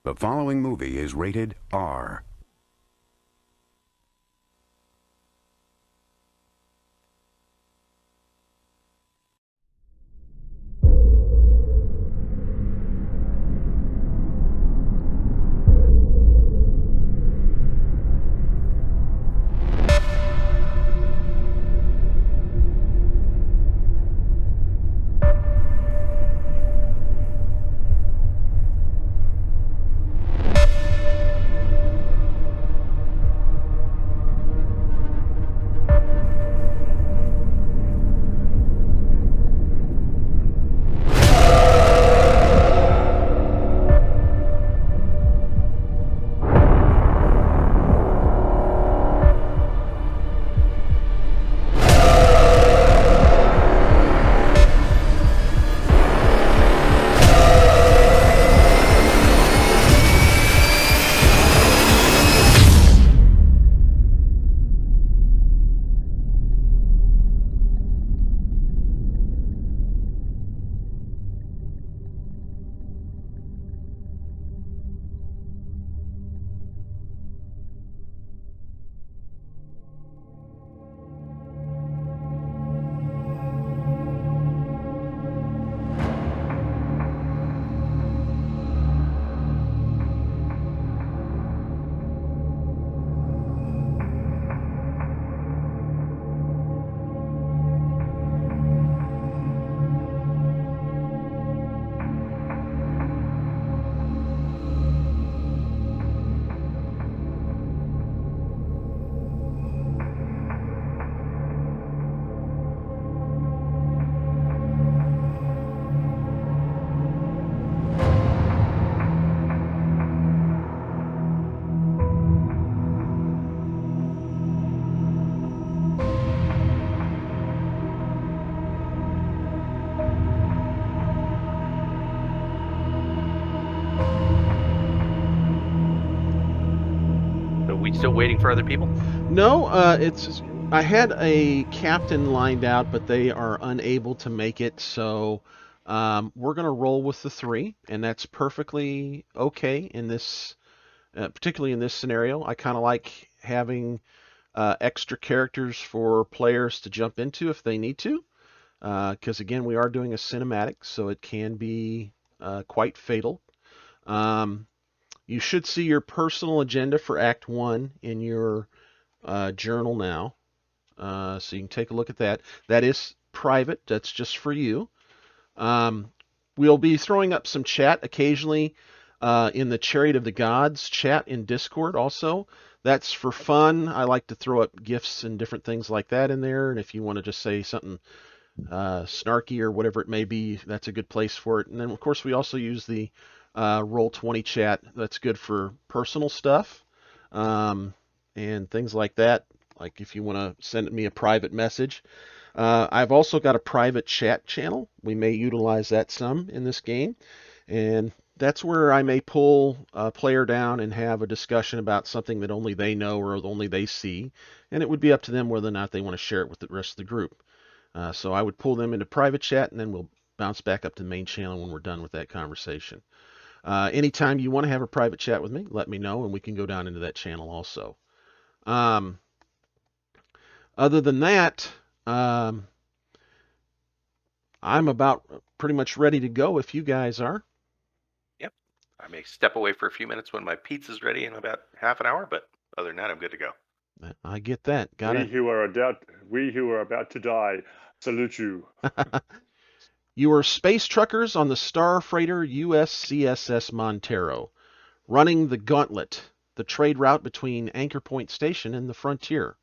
The following movie is rated R. We still waiting for other people? No, I had a captain lined out, but they are unable to make it, so we're going to roll with the three, and that's perfectly okay in this, particularly in this scenario. I kind of like having extra characters for players to jump into if they need to, because again, we are doing a cinematic, so it can be quite fatal. You should see your personal agenda for Act 1 in your journal now. So you can take a look at that. That is private. That's just for you. We'll be throwing up some chat occasionally in the Chariot of the Gods chat in Discord also. That's for fun. I like to throw up gifts and different things like that in there. And if you want to just say something snarky or whatever it may be, that's a good place for it. And then, of course, we also use the Roll20 chat. That's good for personal stuff and things like that. Like if you want to send me a private message. I've also got a private chat channel. We may utilize that some in this game. And that's where I may pull a player down and have a discussion about something that only they know or only they see. And it would be up to them whether or not they want to share it with the rest of the group. So I would pull them into private chat, and then we'll bounce back up to the main channel when we're done with that conversation. Anytime you want to have a private chat with me, let me know, and we can go down into that channel also. Other than that, I'm about pretty much ready to go if you guys are. Yep. I may step away for a few minutes when my pizza's ready in about half an hour, but other than that, I'm good to go. I get that. We who are about to die salute you. You are space truckers on the star freighter USCSS Montero, running the Gauntlet, the trade route between Anchorpoint Station and the frontier.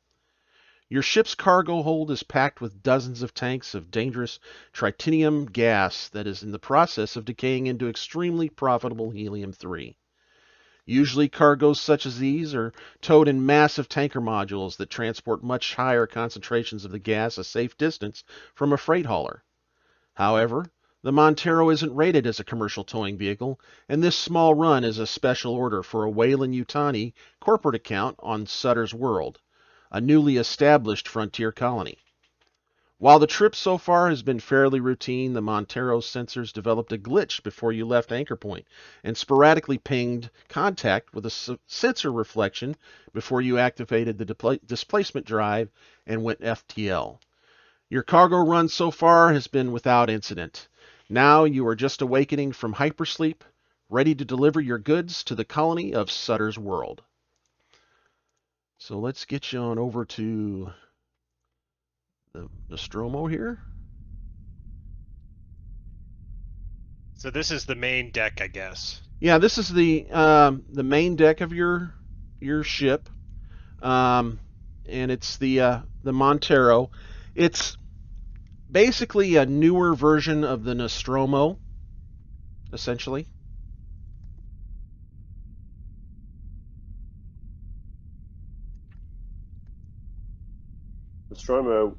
Your ship's cargo hold is packed with dozens of tanks of dangerous tritanium gas that is in the process of decaying into extremely profitable helium-3. Usually cargoes such as these are towed in massive tanker modules that transport much higher concentrations of the gas a safe distance from a freight hauler. However, the Montero isn't rated as a commercial towing vehicle, and this small run is a special order for a Weyland-Yutani corporate account on Sutter's World, a newly established frontier colony. While the trip so far has been fairly routine, the Montero sensors developed a glitch before you left Anchorpoint and sporadically pinged contact with a sensor reflection before you activated the displacement drive and went FTL. Your cargo run so far has been without incident. Now you are just awakening from hypersleep, ready to deliver your goods to the colony of Sutter's world. So let's get you on over to the Nostromo here. So this is the main deck, I guess. Yeah, this is the main deck of your ship, and it's the Montero. It's basically a newer version of the Nostromo, essentially. Nostromo,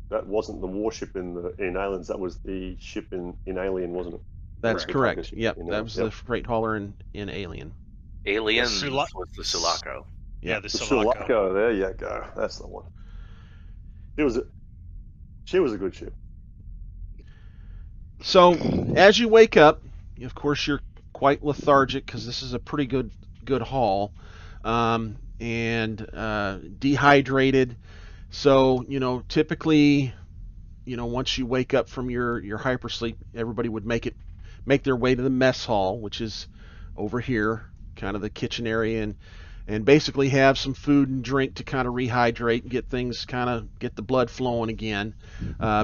that wasn't the warship in Aliens. That was the ship in Alien, wasn't it? That's correct. Ship Yep, in that Alien. was Yep. the freight hauler in Alien. Aliens Sula- was the Sulaco. Yeah, the The Sulaco. Sulaco, there you go. That's the one. She was a good ship. So as you wake up, of course you're quite lethargic because this is a pretty good haul, and dehydrated. So typically, once you wake up from your hypersleep, everybody would make their way to the mess hall, which is over here, kind of the kitchen area, and basically have some food and drink to kind of rehydrate and get the blood flowing again,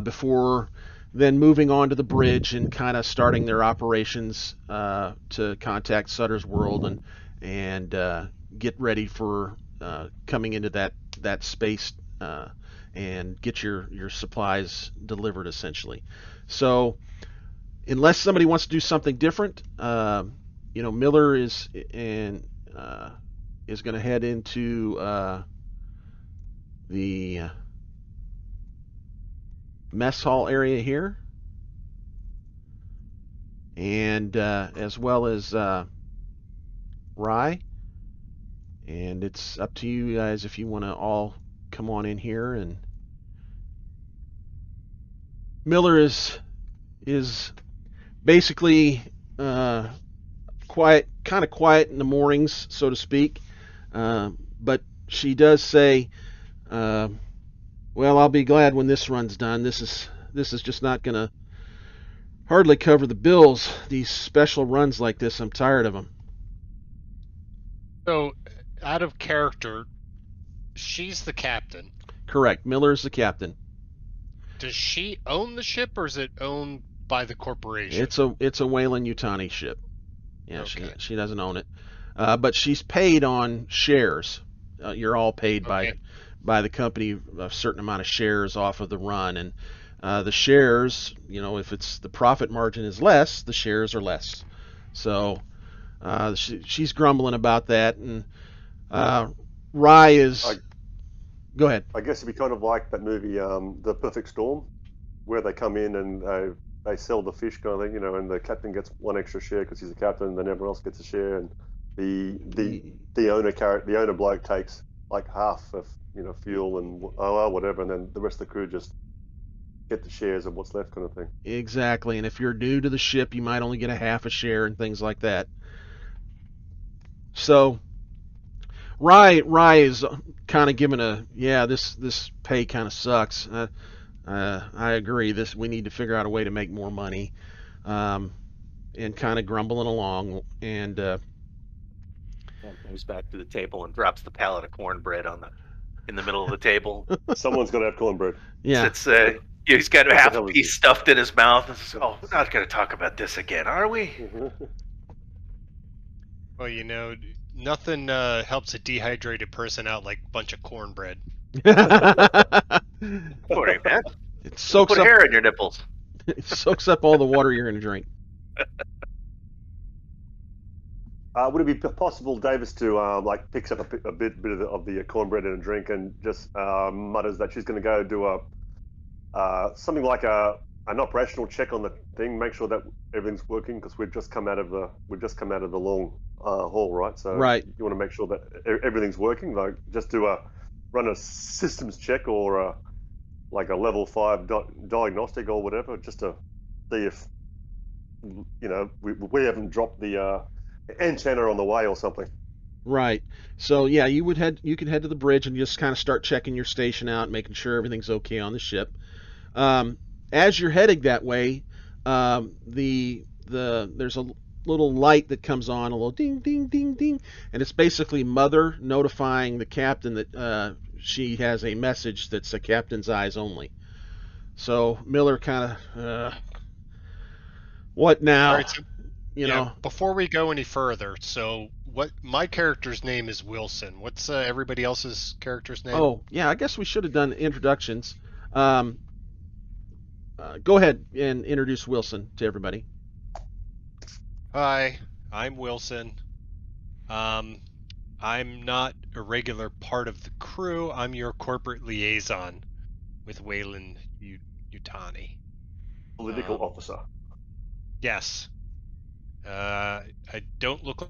before then moving on to the bridge and kind of starting their operations to contact Sutter's world and get ready for coming into that space and get your supplies delivered, essentially. So unless somebody wants to do something different, Miller is going to head into the mess hall area here, and as well as Rye, and it's up to you guys if you want to all come on in here. And Miller is basically quiet, kind of quiet in the mornings, so to speak, but she does say, well, I'll be glad when this run's done. This is just not going to hardly cover the bills. These special runs like this, I'm tired of them. So, out of character, she's the captain. Correct. Miller's the captain. Does she own the ship, or is it owned by the corporation? It's a Weyland-Yutani ship. Yeah, Okay. she doesn't own it, but she's paid on shares. You're all paid Okay. by the company a certain amount of shares off of the run, and the shares, if it's the profit margin is less, the shares are less. So she's grumbling about that, and Rye is. Go ahead. I guess it'd be kind of like that movie, The Perfect Storm, where they come in and they sell the fish kind of thing, and the captain gets one extra share because he's a captain, and then everyone else gets a share, and the owner bloke takes like half of fuel and whatever, and then the rest of the crew just get the shares of what's left, kind of thing. Exactly, and if you're new to the ship, you might only get a half a share and things like that. So Rye is kind of giving this pay kind of sucks. I agree. We need to figure out a way to make more money, and kind of grumbling along. And Goes back to the table and drops the pallet of cornbread in the middle of the table. Someone's got to have cornbread. yeah, He's got What the half hell a is piece this? stuffed in his mouth. Oh, we're not going to talk about this again, are we? Well, nothing helps a dehydrated person out like a bunch of cornbread. Sorry, man. it soaks Put up hair in your nipples. it soaks up all the water you're going to drink. Would it be possible, Davis, to picks up a bit of the cornbread and a drink and just mutters that she's going to go do something like an operational check on the thing, make sure that everything's working, because we've just come out of the long haul, right? So Right. you want to make sure that everything's working. Like just run a systems check or like a level 5 diagnostic or whatever, just to see if we haven't dropped the antenna on the way or something. Right. So yeah, you could head to the bridge and just kind of start checking your station out, making sure everything's okay on the ship. As you're heading that way, there's a little light that comes on, a little ding ding ding ding, and it's basically Mother notifying the captain that she has a message that's a captain's eyes only. So Miller kind of, what now? All right, so You yeah, know. before we go any further, so what my character's name is Wilson. What's everybody else's character's name? Oh yeah, I guess we should have done introductions. Um, Go ahead and introduce Wilson to everybody. Hi, I'm Wilson. I'm not a regular part of the crew. I'm your corporate liaison with Weyland-Yutani. Political officer. Yes. I don't look like...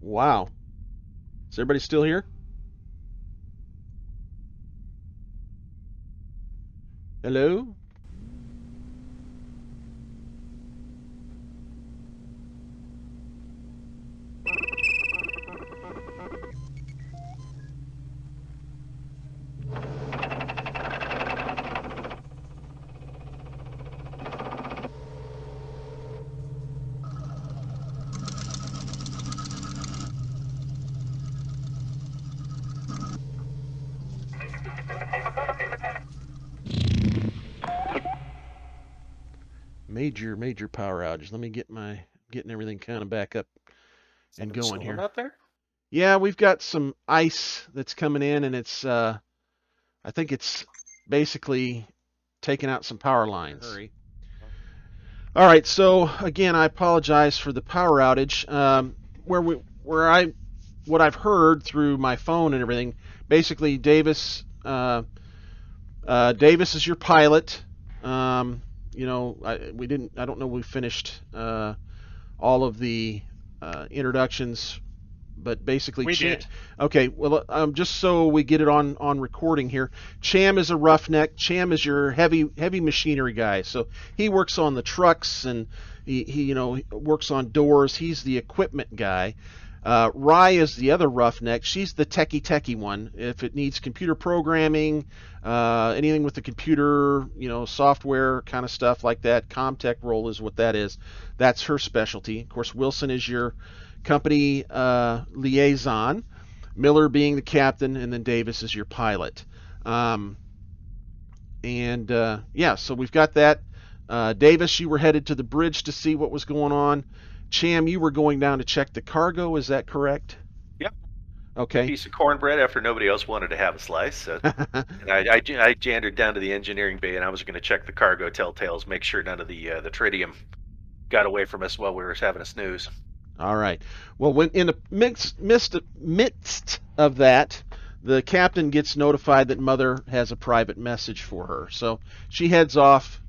Wow. Is everybody still here? Hello? Major power outage. Let me getting everything kind of back up and going Storm here. out there? Yeah, we've got some ice that's coming in, and it's I think it's basically taking out some power lines. Hurry. All right, so again, I apologize for the power outage. What I've heard through my phone and everything, basically Davis is your pilot. I don't know if we finished all of the introductions, but basically We did. Okay, well, just so we get it on recording here, Cham is a roughneck. Cham is your heavy machinery guy. So he works on the trucks and he works on doors. He's the equipment guy. Rye is the other roughneck. She's the techie one. If it needs computer programming, anything with the computer, software kind of stuff like that, ComTech role is what that is. That's her specialty. Of course, Wilson is your company liaison, Miller being the captain, and then Davis is your pilot. So we've got that. Davis, you were headed to the bridge to see what was going on. Cham, you were going down to check the cargo, is that correct? Yep. Okay. Piece of cornbread after nobody else wanted to have a slice. So, and I jandered down to the engineering bay, and I was going to check the cargo telltales, make sure none of the tritium got away from us while we were having a snooze. All right. Well, when in the midst of that, the captain gets notified that Mother has a private message for her. So she heads off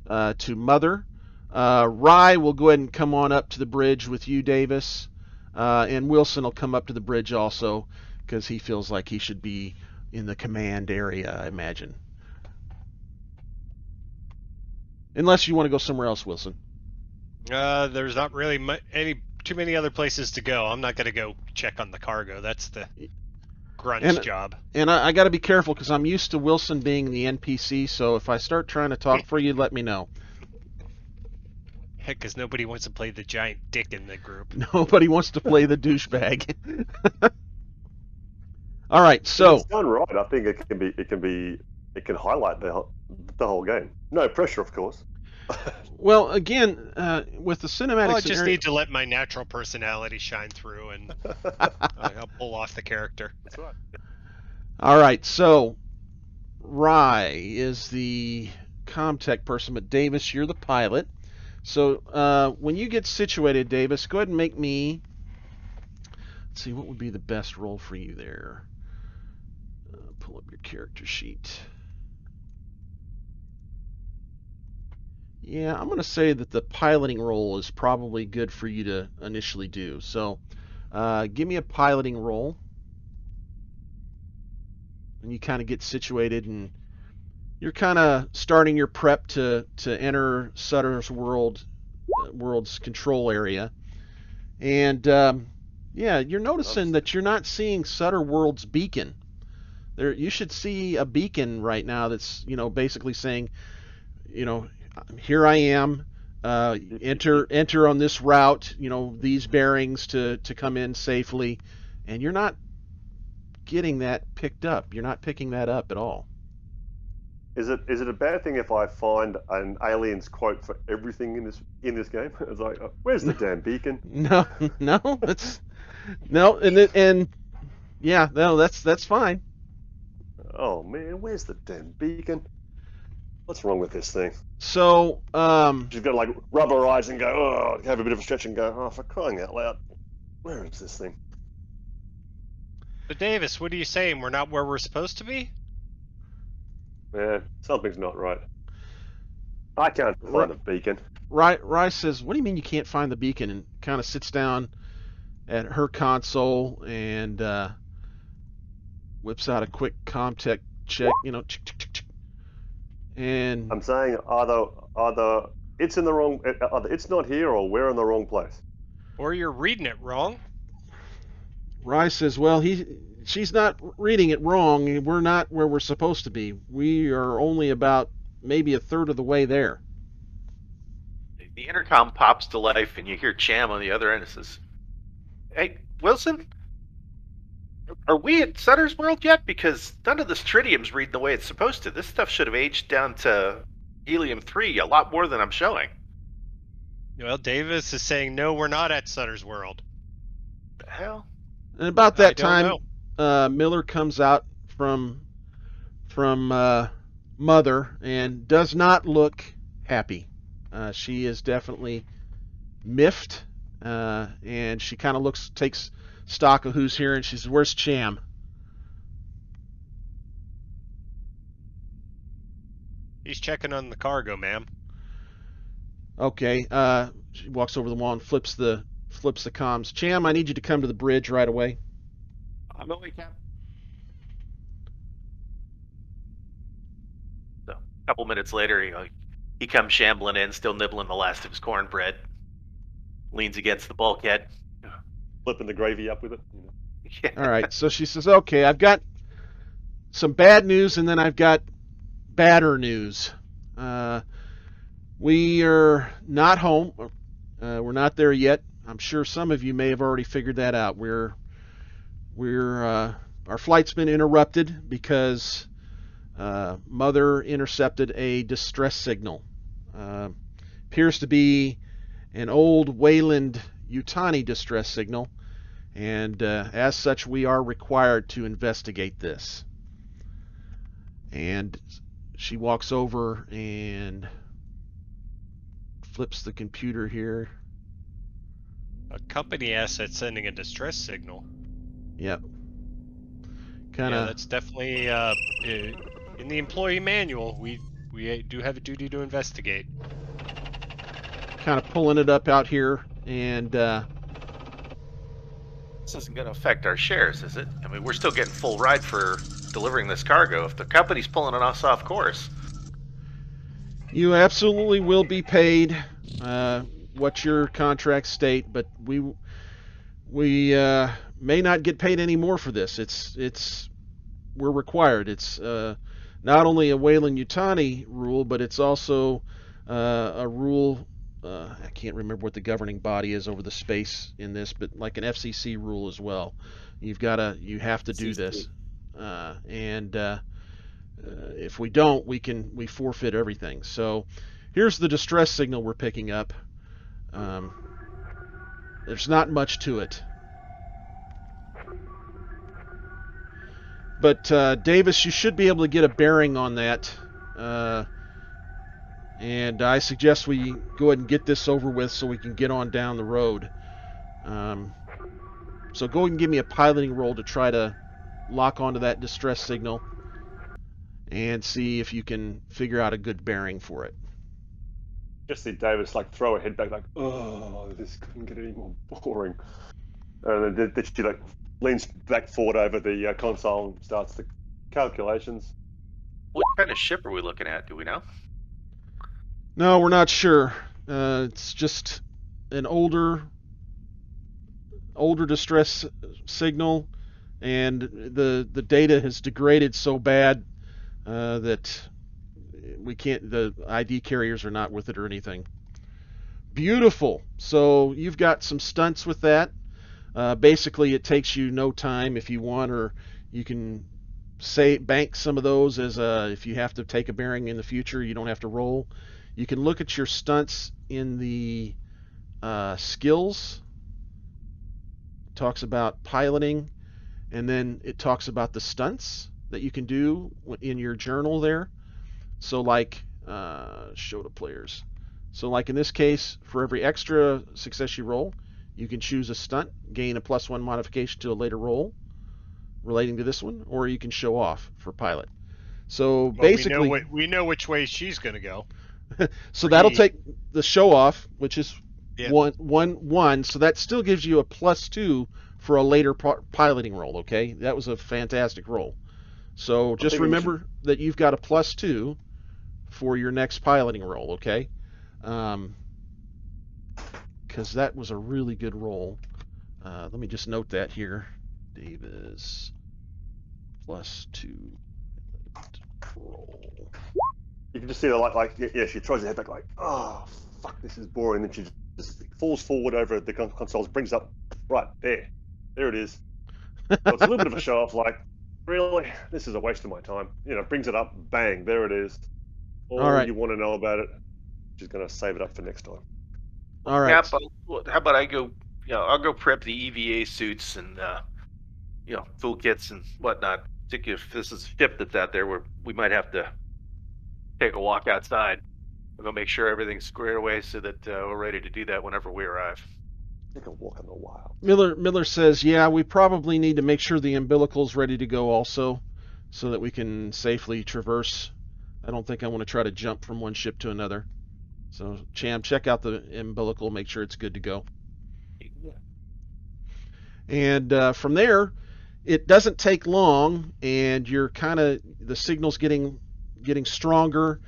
to Mother. Rye will go ahead and come on up to the bridge with you, Davis. And Wilson will come up to the bridge also because he feels like he should be in the command area, I imagine. Unless you want to go somewhere else, Wilson. There's not really too many other places to go. I'm not going to go check on the cargo. That's the grunt's job. And I got to be careful because I'm used to Wilson being the NPC, so if I start trying to talk for you, let me know. Heck, because nobody wants to play the giant dick in the group. Nobody wants to play the douchebag. All right, so it's done right. I think it can highlight the whole game. No pressure, of course. Well, again, with the cinematic I just need to let my natural personality shine through, and I'll pull off the character. That's right. All right, so Rye is the ComTech person, but Davis, you're the pilot. So when you get situated, Davis, go ahead and make me... Let's see, what would be the best role for you there? pull up your character sheet. Yeah, I'm going to say that the piloting roll is probably good for you to initially do. So give me a piloting roll. And you kind of get situated, and you're kind of starting your prep to enter Sutter's world's control area. And yeah, you're noticing that you're not seeing Sutter World's beacon. There, you should see a beacon right now that's, basically saying, here I am. Enter on this route. These bearings to come in safely, and you're not getting that picked up. You're not picking that up at all. Is it a bad thing if I find an alien's quote for everything in this game? It's like, where's the damn beacon? No, that's no, and yeah, no, that's fine. Oh man, where's the damn beacon? What's wrong with this thing? So, She's got to like rub her eyes and go, oh, have a bit of a stretch and go, oh, for crying out loud, where is this thing? But Davis, what are you saying? We're not where we're supposed to be? Yeah, something's not right. I can't find a beacon. Rye says, what do you mean you can't find the beacon? And kind of sits down at her console and whips out a quick ComTech check, and I'm saying either it's in the wrong, either it's not here or we're in the wrong place. Or you're reading it wrong. Rye says, well, she's not reading it wrong. We're not where we're supposed to be. We are only about maybe a third of the way there. The intercom pops to life, and you hear Cham on the other end. It says, "Hey, Wilson, are we at Sutter's World yet? Because none of this tritium's reading the way it's supposed to. This stuff should have aged down to helium-3 a lot more than I'm showing." Well, Davis is saying, no, we're not at Sutter's World. The hell? And about that I don't time, Miller comes out from Mother and does not look happy. She is definitely miffed, and she kind of takes stock of who's here, and she says, "Where's Cham?" He's checking on the cargo, ma'am. Okay. She walks over the wall and flips the comms. Cham, I need you to come to the bridge right away. I'm away, Cap. So, a couple minutes later, he comes shambling in, still nibbling the last of his cornbread. Leans against the bulkhead. Flipping the gravy up with it. Yeah. All right. So she says, "Okay, I've got some bad news, and then I've got badder news. We are not home. We're not there yet. I'm sure some of you may have already figured that out. Our flight's been interrupted because Mother intercepted a distress signal. Appears to be an old Weyland-Yutani distress signal, and as such, we are required to investigate this." And she walks over and flips the computer here. A company asset sending a distress signal. Yep. Yeah, that's definitely in the employee manual. We do have a duty to investigate. Kind of pulling it up out here, and This isn't going to affect our shares, is it? I mean, we're still getting full ride for delivering this cargo. If the company's pulling us off course, you absolutely will be paid what your contracts state, but we may not get paid any more for this. We're required. It's not only a Weyland-Yutani rule, but it's also a rule. I can't remember what the governing body is over the space in this, but like an FCC rule as well. You have to do this, and if we don't, we forfeit everything. So here's the distress signal we're picking up. There's not much to it. But Davis, you should be able to get a bearing on that. And I suggest we go ahead and get this over with so we can get on down the road. So go ahead and give me a piloting roll to try to lock onto that distress signal. and see if you can figure out a good bearing for it. Just see Davis like throw her head back, like, oh, this couldn't get any more boring. And then she like leans back forward over the console and starts the calculations. What kind of ship are we looking at? Do we know? No, we're not sure. It's just an older distress signal, and the data has degraded so bad that we can't. The ID carriers are not with it or anything. Beautiful. So you've got some stunts with that. Basically, it takes you no time if you want, or you can bank some of those as if you have to take a bearing in the future, you don't have to roll. You can look at your stunts in the skills. It talks about piloting, and then it talks about the stunts that you can do in your journal there. So like, show to players. So like in this case, for every extra success you roll, you can choose a stunt, gain a +1 modification to a later roll relating to this one, or you can show off for pilot. So Well, basically, we know which way she's going to go. so that'll take the show off, which is Yeah. one. So that still gives you a +2 for a later piloting roll. Okay, that was a fantastic roll. So just remember that you've got a +2 for your next piloting roll. Okay, because that was a really good roll. Let me just note that here. Davis +2 roll. You can just see her like yeah, she throws her head back like, oh fuck, this is boring. And then she just falls forward over the consoles, brings up right there. There it is. So it's a little bit of a show off, like, really, this is a waste of my time. You know, brings it up, bang, there it is. All right. you want to know about it. She's gonna save it up for next time. All right. Yeah, but how about I go? I'll go prep the EVA suits and toolkits and whatnot. Particularly if this is a ship that's out there where we might have to take a walk outside. We'll go make sure everything's squared away so that we're ready to do that whenever we arrive. Take a walk in the wild. Miller says, yeah, we probably need to make sure the umbilical's ready to go also, so that we can safely traverse. I don't think I want to try to jump from one ship to another. So, Cham, check out the umbilical, make sure it's good to go. And from there, it doesn't take long, and you're the signal's getting stronger,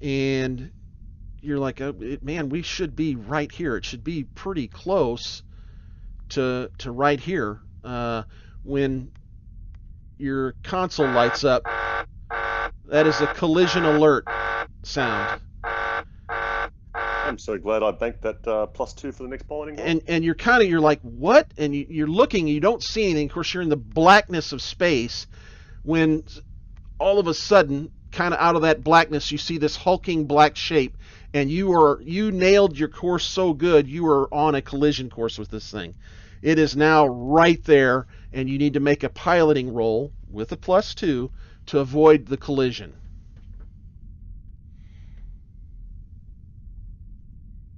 and you're like, man, we should be right here. It should be pretty close to right here. When your console lights up, that is a collision alert sound. I'm so glad I banked that +2 for the next piloting roll. And you're like, what? And you're looking, you don't see anything. Of course, you're in the blackness of space, when all of a sudden, kind of out of that blackness, you see this hulking black shape, and you nailed your course so good, you are on a collision course with this thing. It is now right there, and you need to make a piloting roll with a +2 to avoid the collision.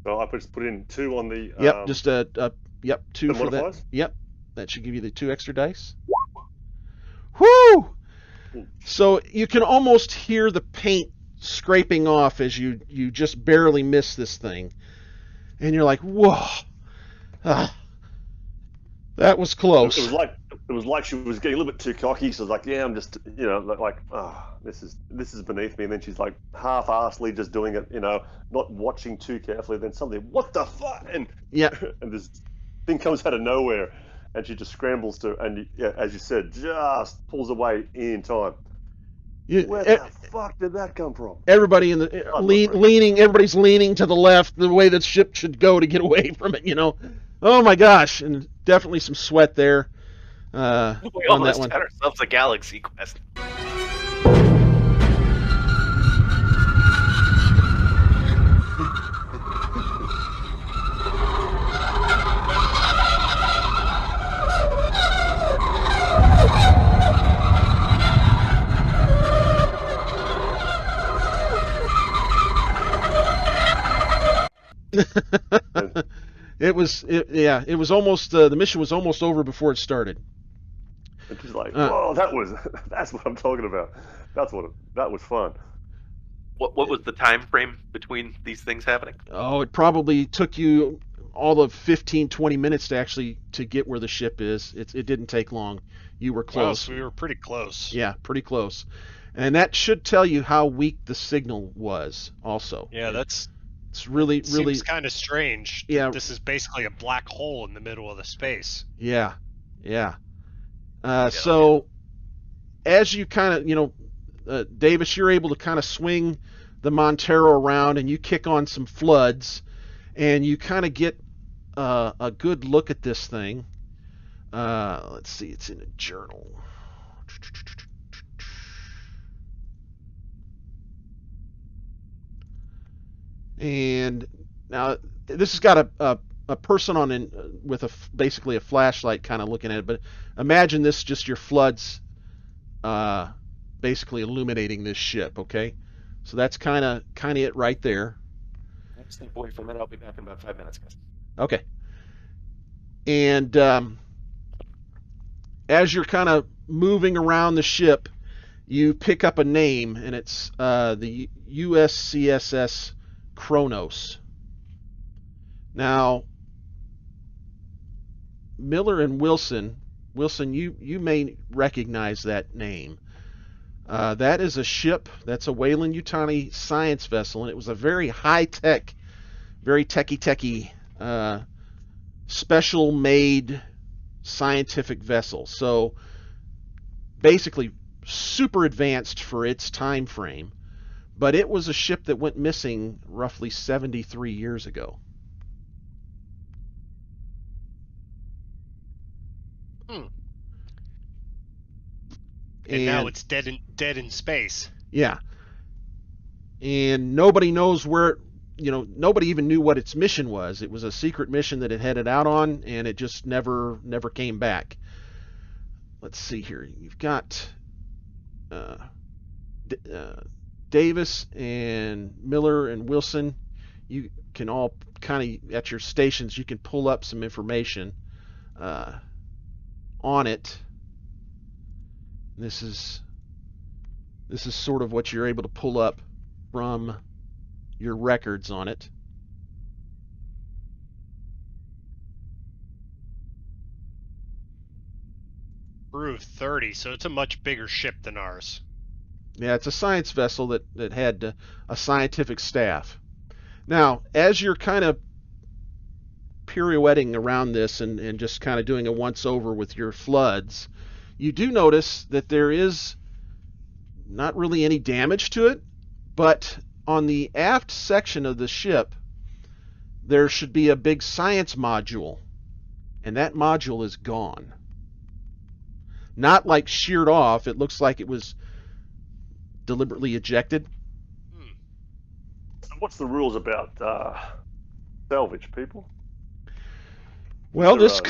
So I just put in 2 on the. Yep, just 2 the for that. modifiers? Yep, that should give you the 2 extra dice. Whoo! So you can almost hear the paint scraping off as you just barely miss this thing, and you're like, whoa, that was close. It was like she was getting a little bit too cocky. So I was like, yeah, I'm just this is beneath me. And then she's like half-assedly just doing it, not watching too carefully. Then suddenly, what the fuck? And Yeah. and this thing comes out of nowhere, and she just scrambles to, and as you said, just pulls away in time. Where the fuck did that come from? Everybody in the leaning, everybody's leaning to the left, the way that ship should go to get away from it. Oh my gosh, and definitely some sweat there. We on almost that one. had ourselves a galaxy quest. It was almost the mission was almost over before it started. And she's like, "Whoa, that's what I'm talking about. That was fun." What was the time frame between these things happening? Oh, it probably took you all of 15, 20 minutes to get where the ship is. It didn't take long. You were Wow, close. so we were pretty close. Yeah, pretty close. And that should tell you how weak the signal was also. Yeah, it's really seems kind of strange. Yeah. This is basically a black hole in the middle of the space. Yeah. So as you kind of, Davis, you're able to kind of swing the Montero around and you kick on some floods and you kind of get a good look at this thing. Let's see, it's in a journal. And now this has got a person on with basically a flashlight kind of looking at it, but imagine this just your floods basically illuminating this ship, okay? So that's kind of it right there. Step away from it. I'll be back in about 5 minutes, guys. Okay. And as you're kind of moving around the ship, you pick up a name, and it's the USCSS Kronos. Now, Miller and Wilson, you may recognize that name. That is a ship. That's a Weyland-Yutani science vessel, and it was a very high-tech, very techie, special-made scientific vessel. So basically super advanced for its time frame, but it was a ship that went missing roughly 73 years ago. And now it's dead in space. Yeah. And nobody knows where, nobody even knew what its mission was. It was a secret mission that it headed out on, and it just never came back. Let's see here. You've got Davis and Miller and Wilson. You can all kind of, at your stations, you can pull up some information on it. This is sort of what you're able to pull up from your records on it. Crew of 30, so it's a much bigger ship than ours. Yeah, it's a science vessel that had a scientific staff. Now, as you're kind of pirouetting around this and just kind of doing a once-over with your floods, you do notice that there is not really any damage to it, but on the aft section of the ship, there should be a big science module, and that module is gone. Not like sheared off. It looks like it was deliberately ejected. So what's the rules about salvage, people? Well, this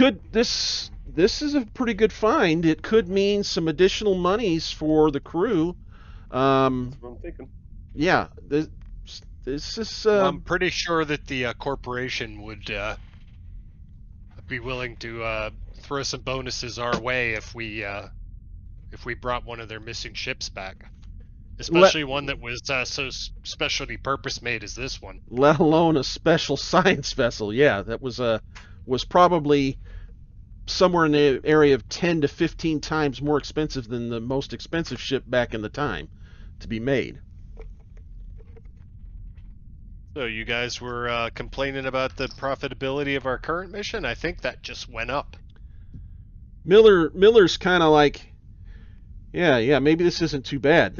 is a pretty good find. It could mean some additional monies for the crew. That's what I'm thinking. Yeah, this is. I'm pretty sure that the corporation would be willing to throw some bonuses our way if we brought one of their missing ships back, especially one that was so specially purpose made as this one. Let alone a special science vessel. Yeah, that was probably somewhere in the area of 10 to 15 times more expensive than the most expensive ship back in the time to be made. So you guys were complaining about the profitability of our current mission? I think that just went up. Miller's kind of like, yeah, maybe this isn't too bad.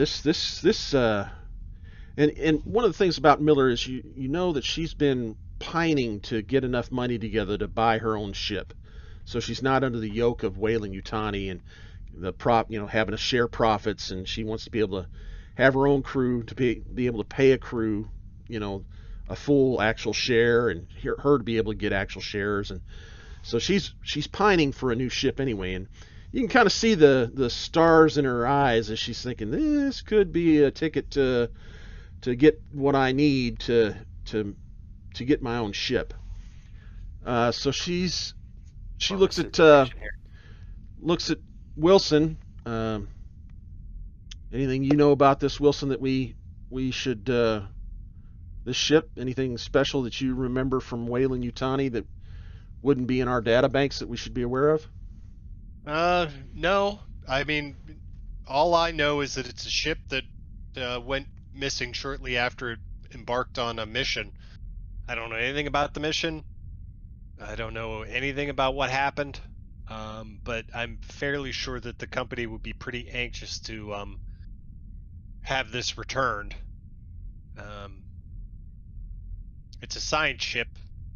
And one of the things about Miller is you know that she's been pining to get enough money together to buy her own ship, so she's not under the yoke of Weyland-Yutani and having to share profits, and she wants to be able to have her own crew, to be able to pay a crew, a full actual share, and her to be able to get actual shares, and so she's pining for a new ship anyway, and you can kind of see the stars in her eyes as she's thinking, this could be a ticket to get what I need to get my own ship. So she looks at Wilson, anything you know about this, Wilson, that we should this ship? Anything special that you remember from Weyland-Yutani that wouldn't be in our data banks that we should be aware of? No. I mean, all I know is that it's a ship that went missing shortly after it embarked on a mission. I don't know anything about the mission. I don't know anything about what happened. But I'm fairly sure that the company would be pretty anxious to have this returned. It's a science ship,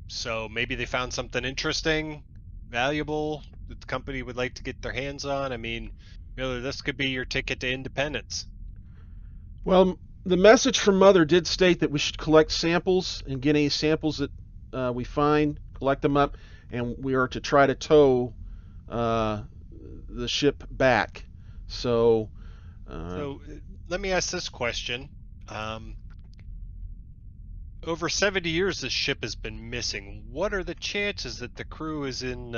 so maybe they found something interesting, valuable, that the company would like to get their hands on. I mean, really, this could be your ticket to independence. Well, the message from Mother did state that we should collect samples and get any samples that we find, collect them up, and we are to try to tow the ship back. So let me ask this question. Over 70 years this ship has been missing. What are the chances that the crew is in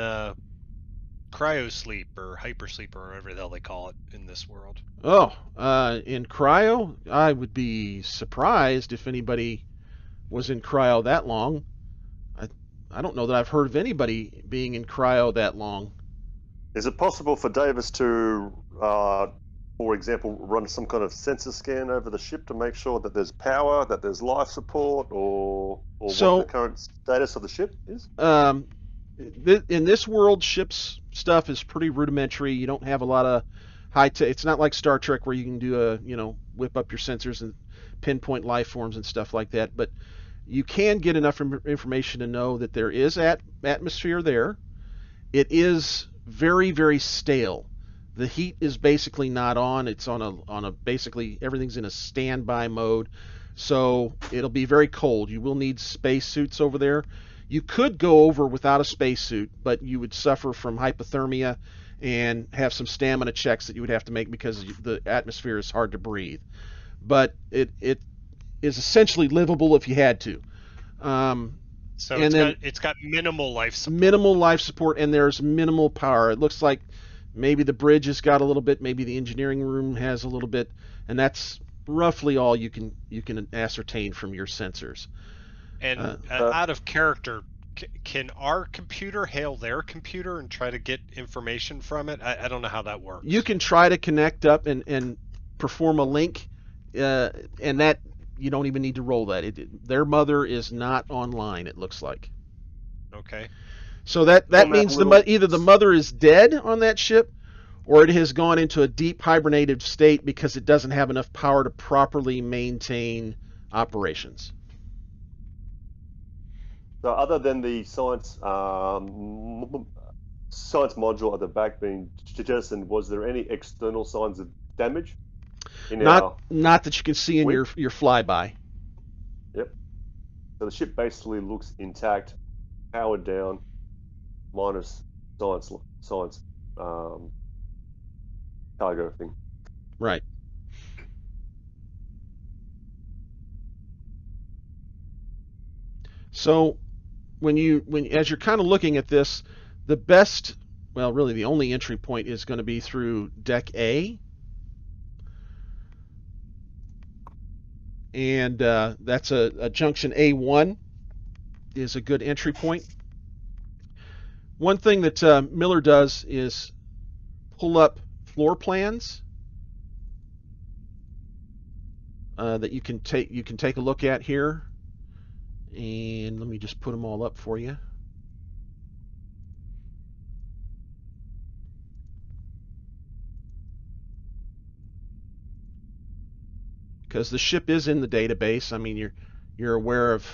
cryosleep or hypersleep or whatever the hell they call it in this world? In cryo, I would be surprised if anybody was in cryo that long. I don't know that I've heard of anybody being in cryo that long. Is it possible for Davis to, for example, run some kind of sensor scan over the ship to make sure that there's power, that there's life support, or So- what the current status of the ship is? In this world, ship's stuff is pretty rudimentary. You don't have a lot of high tech. It's not like Star Trek where you can do whip up your sensors and pinpoint life forms and stuff like that. But you can get enough information to know that there is atmosphere there. It is very, very stale. The heat is basically not on. It's on a basically everything's in a standby mode. So it'll be very cold. You will need space suits over there. You could go over without a spacesuit, but you would suffer from hypothermia and have some stamina checks that you would have to make because the atmosphere is hard to breathe. But it is essentially livable if you had to. So and it's got minimal life support. Minimal life support, and there's minimal power. It looks like maybe the bridge has got a little bit, maybe the engineering room has a little bit, and that's roughly all you can ascertain from your sensors. And out of character, can our computer hail their computer and try to get information from it? I don't know how that works. You can try to connect up and perform a link, and that you don't even need to roll that. Their mother is not online, it looks like. Okay. So that means either the mother is dead on that ship, or it has gone into a deep hibernated state because it doesn't have enough power to properly maintain operations. So other than the science module at the back being jettisoned, was there any external signs of damage? Not that you can see in your flyby. Yep. So the ship basically looks intact, powered down, minus science cargo thing. Right. So as you're kind of looking at this, the best, well, really the only entry point is going to be through deck A. And that's a junction A1 is a good entry point. One thing that Miller does is pull up floor plans that you can take a look at here. And let me just put them all up for you. Because the ship is in the database. I mean, you're aware of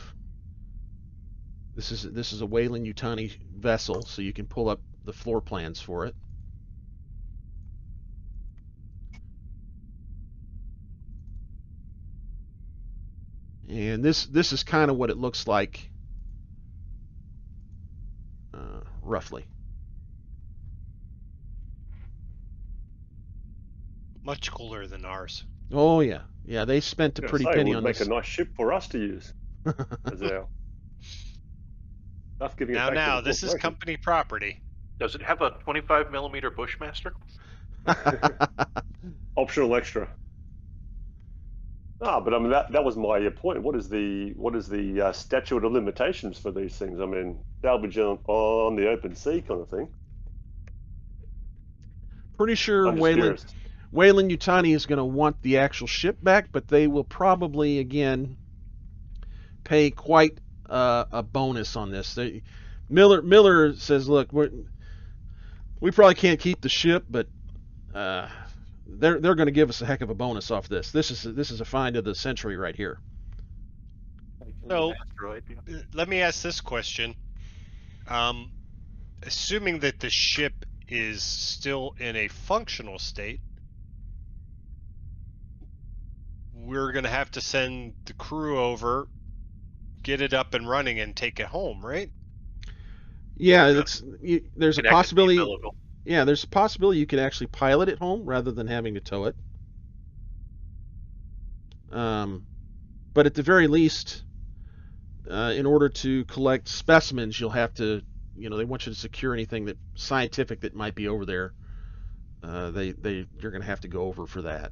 this is a Weyland-Yutani vessel, so you can pull up the floor plans for it. And this is kind of what it looks like, roughly. Much cooler than ours. Oh yeah, they spent a pretty penny on this. Make a nice ship for us to use. As our now, this is company property. Does it have a 25mm Bushmaster? Optional extra. Ah, but I mean that was my point. What is the statute of limitations for these things? I mean, salvage on the open sea kind of thing. Pretty sure I'm just curious. Weyland-Yutani is going to want the actual ship back, but they will probably again pay quite a bonus on this. Miller says, "Look, we probably can't keep the ship, but they're going to give us a heck of a bonus off this. This is a find of the century right here." So, Asteroid, yeah. let me ask this question. Assuming that the ship is still in a functional state, we're going to have to send the crew over, get it up and running, and take it home, right? Yeah, there's a Connect it to the possibility. umbilical. Yeah, there's a possibility you could actually pilot it home rather than having to tow it. But at the very least, in order to collect specimens, you'll have to, they want you to secure anything that scientific that might be over there. You're going to have to go over for that.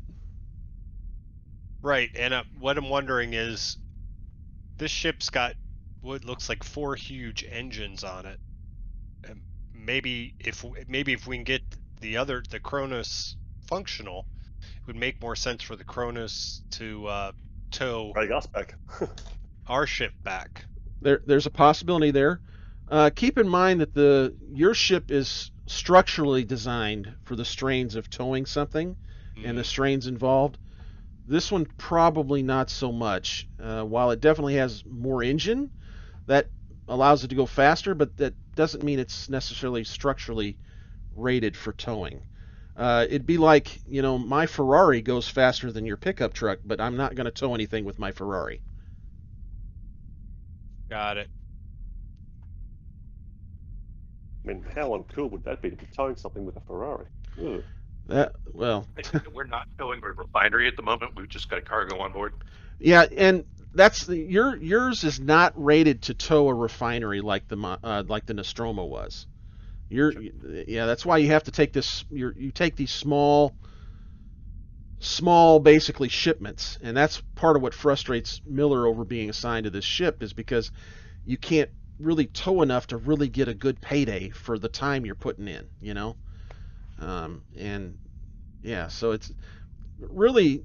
Right, and what I'm wondering is, this ship's got what looks like 4 huge engines on it. And maybe if we can get the Kronos functional, it would make more sense for the Kronos to tow Break us back. our ship back. There's a possibility there. Keep in mind that your ship is structurally designed for the strains of towing something and the strains involved. This one probably not so much. While it definitely has more engine, that allows it to go faster, but that doesn't mean it's necessarily structurally rated for towing. It'd be like, my Ferrari goes faster than your pickup truck, but I'm not going to tow anything with my Ferrari. Got it. I mean, how uncool would that be to be towing something with a Ferrari? Ugh. We're not towing a refinery at the moment. We've just got a cargo on board. Yeah, and that's yours is not rated to tow a refinery like the Nostromo was. That's why you have to take this. You take these small basically shipments, and that's part of what frustrates Miller over being assigned to this ship, is because you can't really tow enough to really get a good payday for the time you're putting in, so it's really,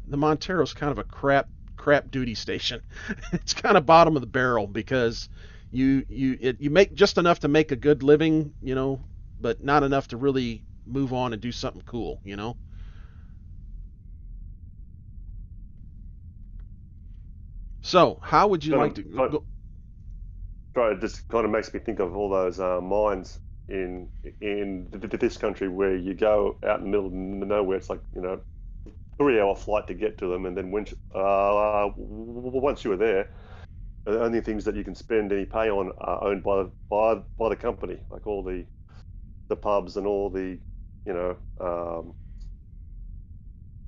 the Montero's kind of a crap duty station. It's kind of bottom of the barrel because you make just enough to make a good living, but not enough to really move on and do something cool, So, how would you like to go? It just kind of makes me think of all those mines in this country where you go out in the middle of nowhere. It's like 3-hour flight to get to them, and then once you are there, the only things that you can spend any pay on are owned by the company, like all the pubs and all the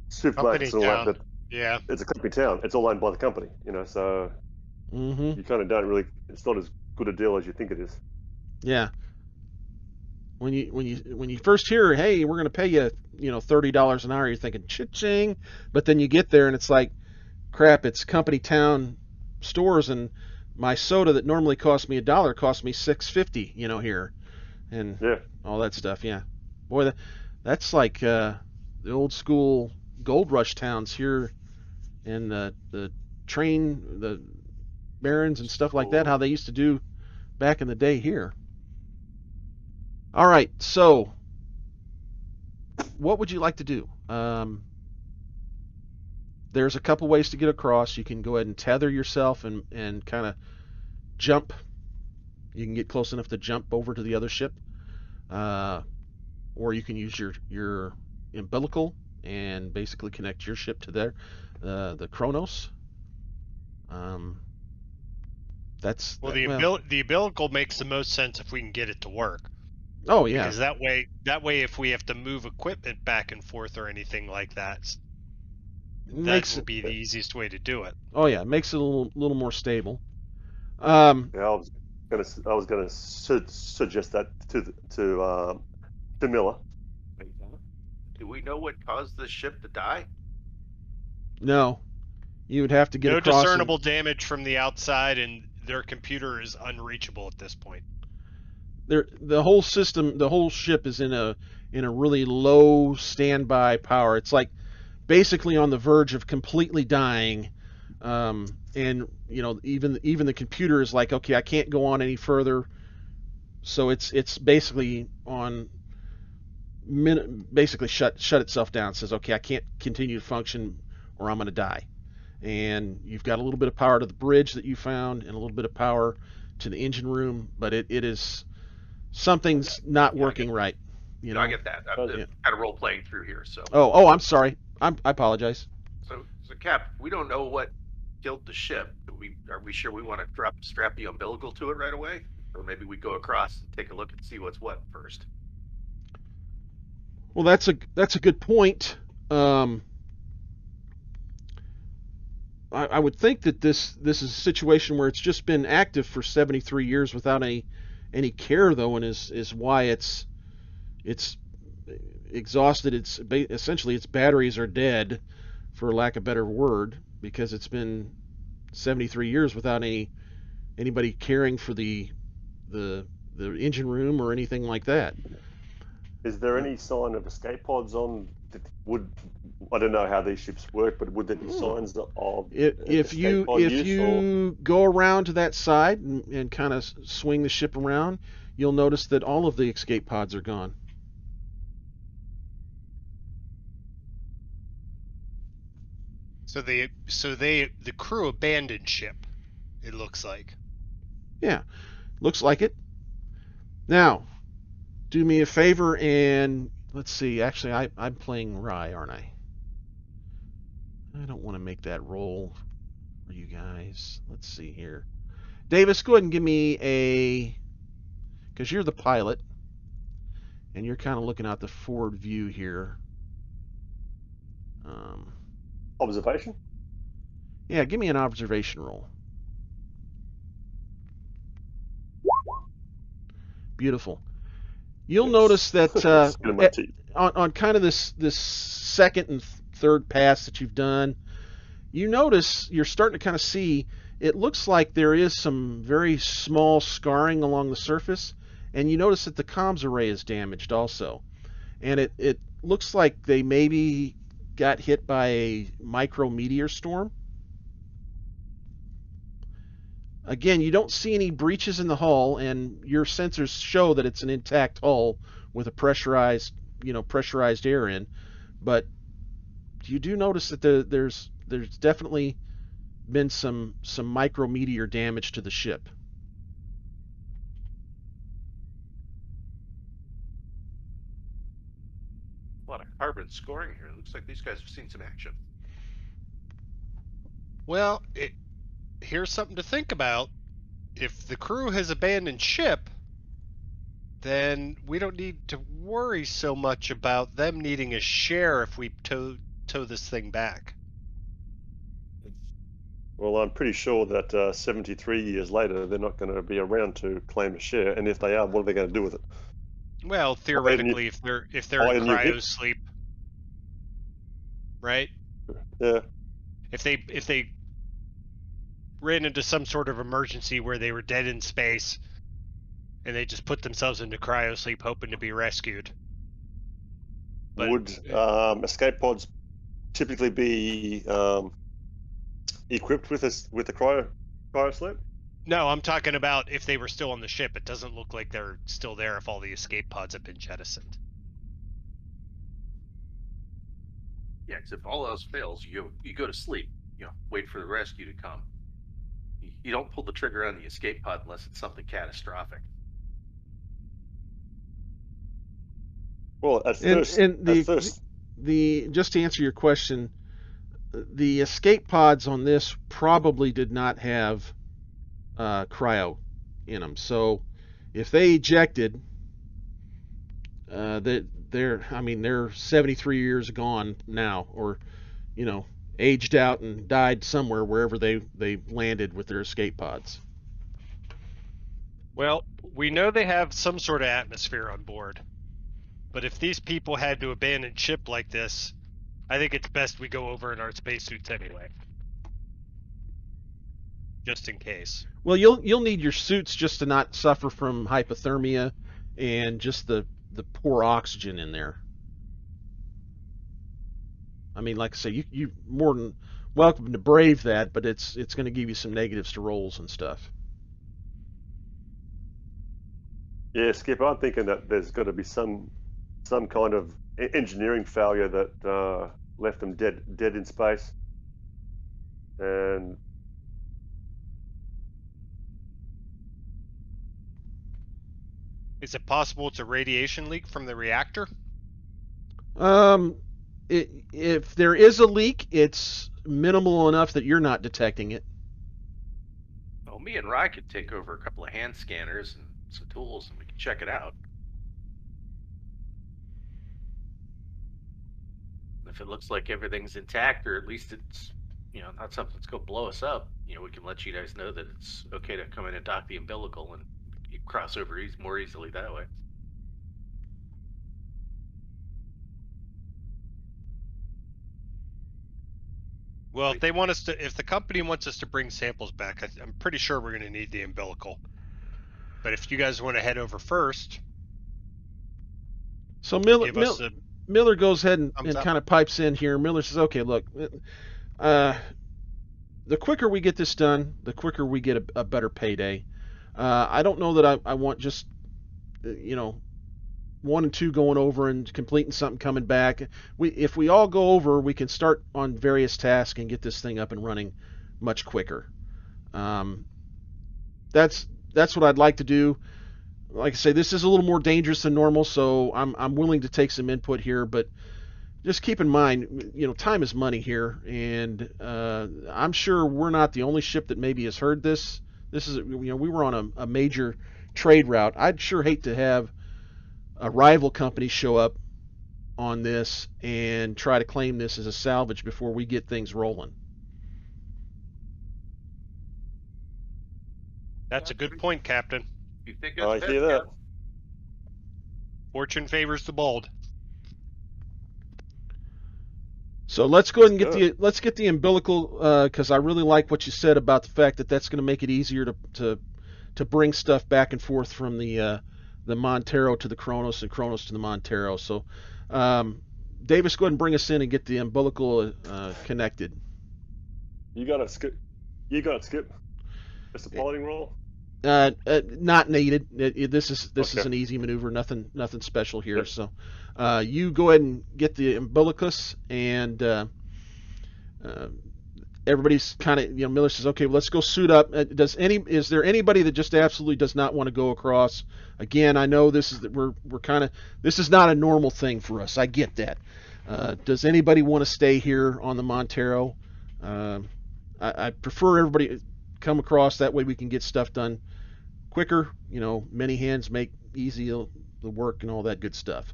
supermarkets and all that. Yeah, it's a company town. It's all owned by the company, so you kind of don't really. It's not as good a deal as you think it is. Yeah. When you first hear, hey, we're going to pay you, $30 an hour, you're thinking cha-ching, but then you get there and it's like, crap, it's company town stores, and my soda that normally costs me $1 costs me $6.50, here, and all that stuff. Yeah, boy, that's like the old school gold rush towns here, and the barons and stuff like that, how they used to do back in the day here. All right, so what would you like to do? There's a couple ways to get across. You can go ahead and tether yourself and kind of jump. You can get close enough to jump over to the other ship, or you can use your umbilical and basically connect your ship to the Kronos. The umbilical makes the most sense if we can get it to work. Oh yeah. Because that way, if we have to move equipment back and forth or anything like that, that would be the easiest way to do it. Oh yeah, it makes it a little more stable. I was gonna suggest that to Miller. Do we know what caused the ship to die? No, you would have to get No across. discernible damage from the outside, and their computer is unreachable at this point. The whole system, the whole ship is in a really low standby power. It's like basically on the verge of completely dying, and even the computer is like, okay, I can't go on any further. So it's basically on basically shut itself down. It says, okay, I can't continue to function or I'm going to die. And you've got a little bit of power to the bridge that you found and a little bit of power to the engine room, but it is something's not working right. No, I get that. I'm Yeah. kind of role playing through here. So, Oh, I'm sorry. I apologize. so Cap, we don't know what killed the ship. Are we sure we want to strap the umbilical to it right away, or maybe we go across and take a look and see what's what first? Well, that's a good point. I would think that this is a situation where it's just been active for 73 years without any care, though, and is why it's exhausted. It's essentially its batteries are dead, for lack of a better word, because it's been 73 years without anybody caring for the engine room or anything like that. Is there any sign of escape pods on? I don't know how these ships work, but would there be signs of if you go around to that side and kind of swing the ship around, you'll notice that all of the escape pods are gone. So the crew abandoned ship, it looks like. Yeah, looks like it. Now, do me a favor and let's see. Actually, I'm playing Rye, aren't I? I don't want to make that roll for you guys. Let's see here. Davis, go ahead and give me because you're the pilot, and you're kind of looking out the forward view here. Observation? Yeah, give me an observation roll. Beautiful. You'll notice that on kind of this second and third pass that you've done, you notice you're starting to kind of see it looks like there is some very small scarring along the surface, and you notice that the comms array is damaged also. And it looks like they maybe got hit by a micrometeor storm. Again, you don't see any breaches in the hull, and your sensors show that it's an intact hull with a pressurized air in. But you do notice that there's definitely been some micrometeor damage to the ship. A lot of carbon scoring here. It looks like these guys have seen some action. Well, here's something to think about. If the crew has abandoned ship, then we don't need to worry so much about them needing a share if we tow this thing back. Well, I'm pretty sure that 73 years later, they're not going to be around to claim a share, and if they are, what are they going to do with it? Well, theoretically, if they're in cryo sleep, right? Yeah. If they ran into some sort of emergency where they were dead in space, and they just put themselves into cryo sleep, hoping to be rescued. But, would escape pods typically be equipped with the cryo sleep? No, I'm talking about if they were still on the ship. It doesn't look like they're still there if all the escape pods have been jettisoned. Yeah, because if all else fails, you go to sleep. Wait for the rescue to come. You don't pull the trigger on the escape pod unless it's something catastrophic. Well, at first, just to answer your question, the escape pods on this probably did not have cryo in them. So if they ejected, they're 73 years gone now, or aged out and died somewhere wherever they landed with their escape pods. Well, we know they have some sort of atmosphere on board, But if these people had to abandon ship like this, I think it's best we go over in our spacesuits anyway. Just in case. Well, you'll need your suits just to not suffer from hypothermia and just the poor oxygen in there. I mean, like I say, you more than welcome to brave that, but it's going to give you some negatives to rolls and stuff. Yeah, Skip, I'm thinking that there's got to be some kind of engineering failure that left them dead in space. And Is it possible it's a radiation leak from the reactor? If there is a leak, it's minimal enough that you're not detecting it. Well, me and Rye could take over a couple of hand scanners and some tools, and we can check it out. If it looks like everything's intact, or at least it's, not something that's going to blow us up, we can let you guys know that it's okay to come in and dock the umbilical, and you cross over more easily that way. Well, if they want us to, if the company wants us to bring samples back, I'm pretty sure we're going to need the umbilical. But if you guys want to head over first, so Miller goes ahead and kind of pipes in here. Miller says, "Okay, look, the quicker we get this done, the quicker we get a better payday. I don't know that I want just, 1 and 2 going over and completing something coming back. If we all go over, we can start on various tasks and get this thing up and running much quicker. That's what I'd like to do. Like I say, this is a little more dangerous than normal, so I'm willing to take some input here, but just keep in mind, time is money here, and I'm sure we're not the only ship that maybe has heard this. This is, we were on a major trade route. I'd sure hate to have a rival company show up on this and try to claim this as a salvage before we get things rolling. That's a good point, Captain. You think I hear that. Fortune favors the bold. So let's go ahead and get the umbilical, because I really like what you said about the fact that that's going to make it easier to bring stuff back and forth from the Montero to the Kronos and Kronos to the Montero. So Davis, go ahead and bring us in and get the umbilical connected. You got it, Skip. Just a piloting roll. Not needed. This is Okay. an easy maneuver. Nothing special here. Yep. So you go ahead and get the umbilicus, and everybody's kind of, Miller says, okay, well, let's go suit up. Is there anybody that just absolutely does not want to go across? Again, I know this is this is not a normal thing for us. I get that. Does anybody want to stay here on the Montero? I prefer everybody come across, that way we can get stuff done quicker. Many hands make easy the work and all that good stuff.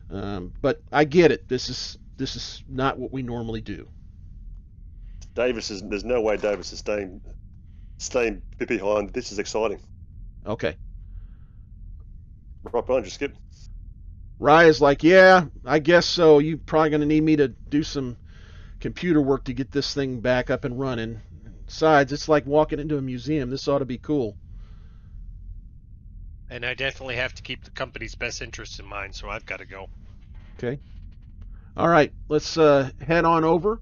But I get it. This is not what we normally do. There's no way Davis is staying behind. This is exciting. Okay. Right behind you, Skip. Raya's like, yeah, I guess so. You're probably going to need me to do some computer work to get this thing back up and running. Besides, it's like walking into a museum. This ought to be cool. And I definitely have to keep the company's best interests in mind, so I've got to go. Okay. All right, let's head on over.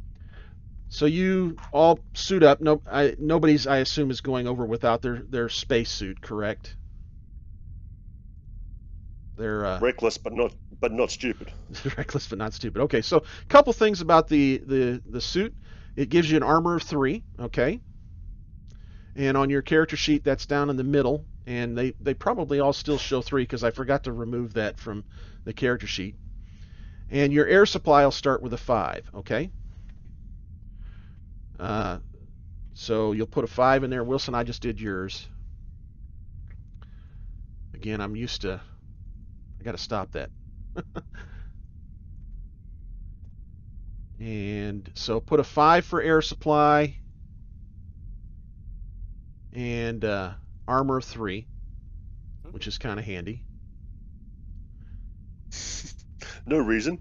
So you all suit up. Nobody's, I assume, is going over without their space suit, correct? They're reckless, but not stupid. Reckless, but not stupid. Okay, so a couple things about the suit. It gives you an armor of 3, okay? And on your character sheet, that's down in the middle, and they probably all still show 3 because I forgot to remove that from the character sheet. And your air supply will start with a 5, okay? So you'll put a 5 in there. Wilson, I just did yours. Again, I got to stop that. And so put a 5 for air supply and armor of 3, which is kind of handy. No reason.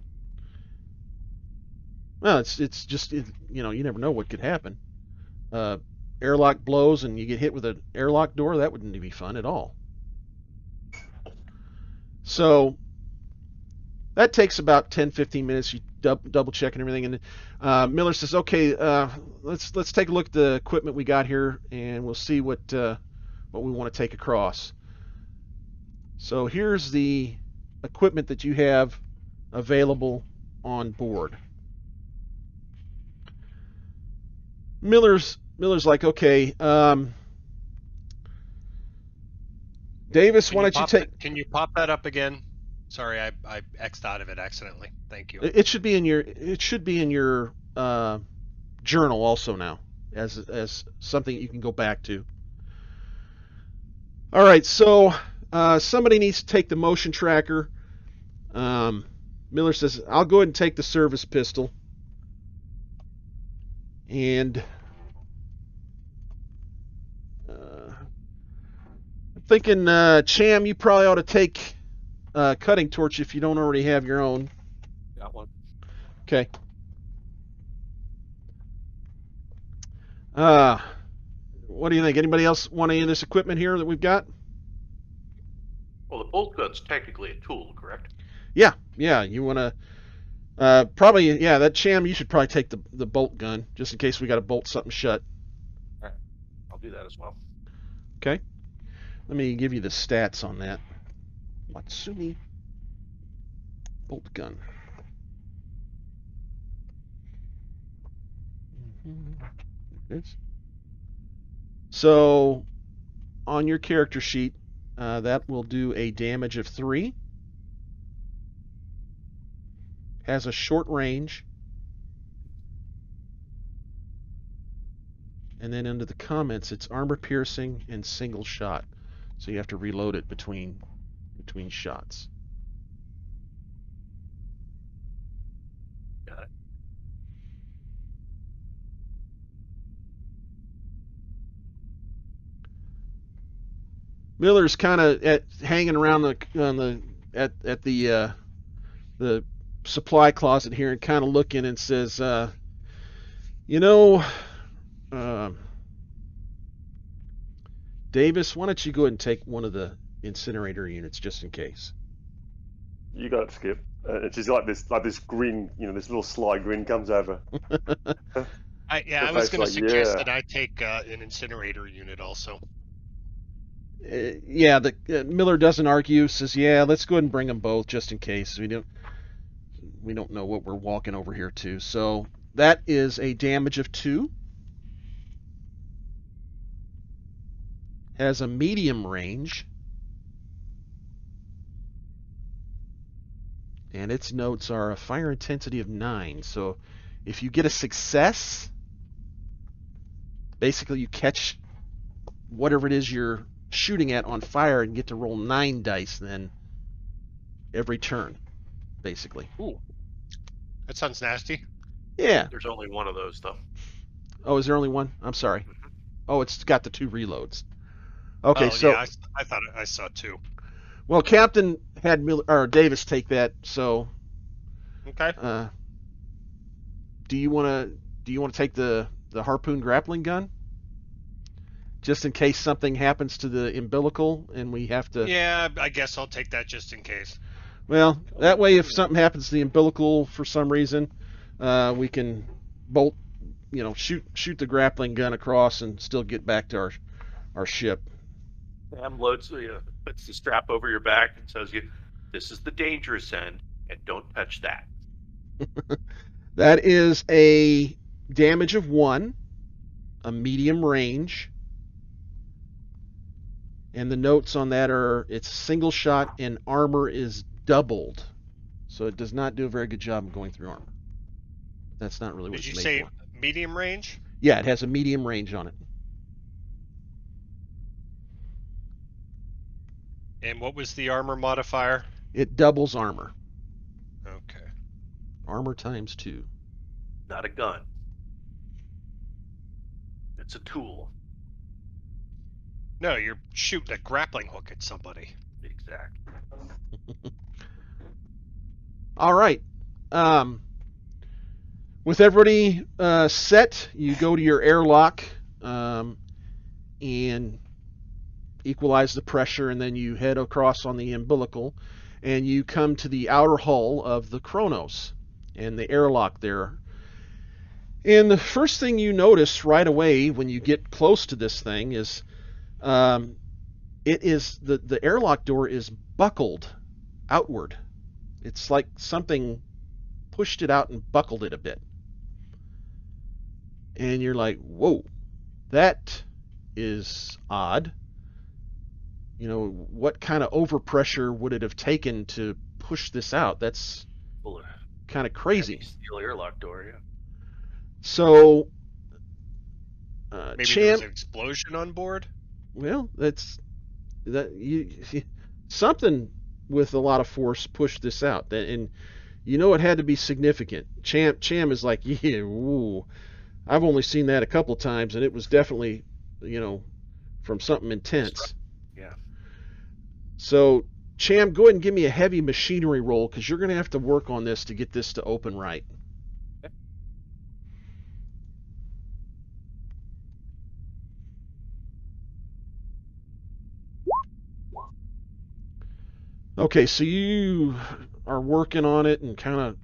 Well, it's just you never know what could happen. Airlock blows and you get hit with an airlock door. That wouldn't be fun at all. So that takes about 10-15 minutes. You double check and everything, and Miller says, "Okay, let's take a look at the equipment we got here, and we'll see what we want to take across." So here's the equipment that you have available on board. Miller's like, "Okay, Davis, why don't you take?" Can you pop that up again? Sorry, I X'd out of it accidentally. Thank you. It should be in your journal also now, as something you can go back to. All right, so somebody needs to take the motion tracker. Miller says, "I'll go ahead and take the service pistol." And I'm thinking, Cham, you probably ought to take cutting torch if you don't already have your own. Got one. Okay. What do you think? Anybody else want any of this equipment here that we've got? Well, the bolt gun's technically a tool, correct? Yeah. You want to probably, that Cham, you should probably take the bolt gun just in case we got to bolt something shut. All right. I'll do that as well. Okay. Let me give you the stats on that. Watsumi bolt gun. There it is. So on your character sheet, that will do a damage of 3. Has a short range. And then under the comments, it's armor piercing and single shot. So you have to reload it between shots. Got it. Miller's kind of hanging around at the supply closet here and kind of looking and says, Davis, why don't you go ahead and take one of the incinerator units just in case? You got it, Skip. And she's like this grin, this little sly grin comes over. I was going to suggest that I take an incinerator unit also. Miller doesn't argue. Says, let's go ahead and bring them both just in case. We don't know what we're walking over here to. So that is a damage of 2. Has a medium range. And its notes are a fire intensity of 9. So if you get a success, basically you catch whatever it is you're shooting at on fire and get to roll 9 dice then every turn, basically. Ooh. That sounds nasty. Yeah. There's only one of those, though. Oh, is there only one? I'm sorry. Oh, it's got the 2 reloads. Okay, so yeah, I thought I saw 2. Well, Captain had Davis take that, so okay. Do you want to take the harpoon grappling gun? Just in case something happens to the umbilical and we have to... Yeah, I guess I'll take that just in case. Well, that way if something happens to the umbilical for some reason, we can bolt, shoot the grappling gun across and still get back to our ship. Sam loads, puts the strap over your back and tells you, "This is the dangerous end, and don't touch that." That is a damage of 1, a medium range. And the notes on that are it's single shot and armor is doubled. So it does not do a very good job of going through armor. That's not really what it's made for. Did you say medium range? Yeah, it has a medium range on it. And what was the armor modifier? It doubles armor. Okay. Armor times 2. Not a gun. It's a tool. No, you're shooting a grappling hook at somebody. Exactly. All right. With everybody set, you go to your airlock and equalize the pressure, and then you head across on the umbilical, and you come to the outer hull of the Kronos and the airlock there. And the first thing you notice right away when you get close to this thing is it is the airlock door is buckled outward. It's like something pushed it out and buckled it a bit. And you're like, whoa, that is odd. You know, what kind of overpressure would it have taken to push this out? That's Well, kind of crazy. heavy steel airlock door, yeah. So, Maybe there Champ, was an explosion on board. well, something with a lot of force pushed this out, and you know it had to be significant. Cham is like, yeah, ooh, I've only seen that a couple times, and it was definitely, you know, from something intense. Yeah. So, Cham, go ahead and give me a heavy machinery roll, because you're going to have to work on this to get this to open right. Okay, so you are working on it and kind of,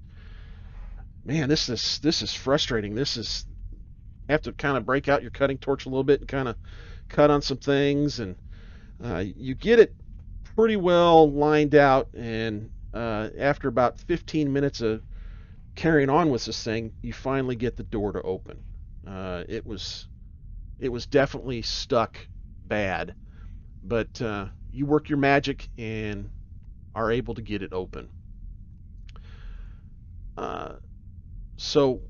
man, this is frustrating. This is have to kind of break out your cutting torch a little bit and kind of cut on some things, and you get it pretty well lined out, and after about 15 minutes of carrying on with this thing, you finally get the door to open. It was definitely stuck bad, but you work your magic and are able to get it open. So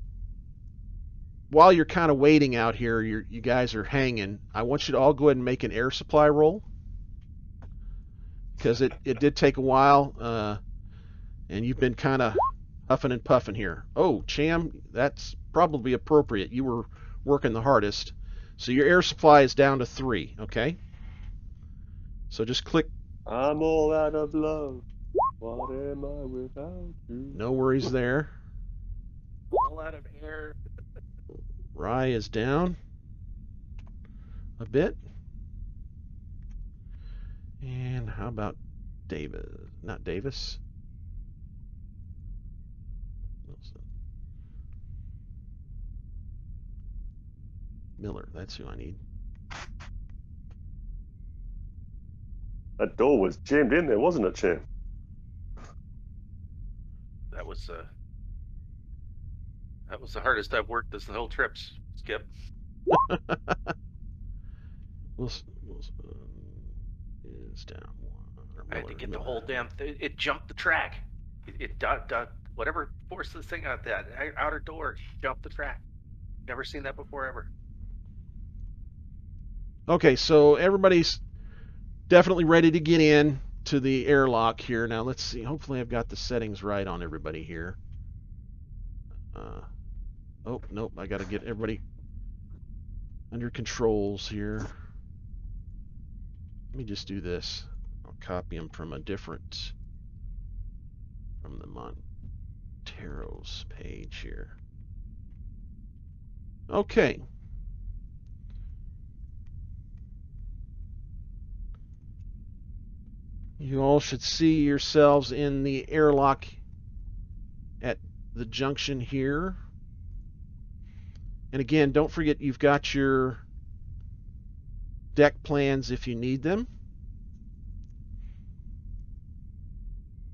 while you're kind of waiting out here, you guys are hanging. I want you to all go ahead and make an air supply roll, because it did take a while, and you've been kind of huffing and puffing here. Oh, Cham, that's probably appropriate. You were working the hardest. So your air supply is down to 3, okay? So just click. I'm all out of love. What am I without you? No worries there. All out of air. Rye is down a bit. And how about Davis? Not Davis. Miller, that's who I need. That door was jammed in there, wasn't it, Champ? That was the hardest I've worked this whole trip, Skip. Is down 1. I had to get the whole damn thing. It jumped the track. It whatever forced this thing out, that outer door jumped the track. Never seen that before ever. Okay, so everybody's definitely ready to get in to the airlock here. Now let's see. Hopefully I've got the settings right on everybody here. Oh, nope. I got to get everybody under controls here. Let me just do this. I'll copy them from from the Montero's page here. Okay. You all should see yourselves in the airlock at the junction here. And again, don't forget you've got your deck plans if you need them.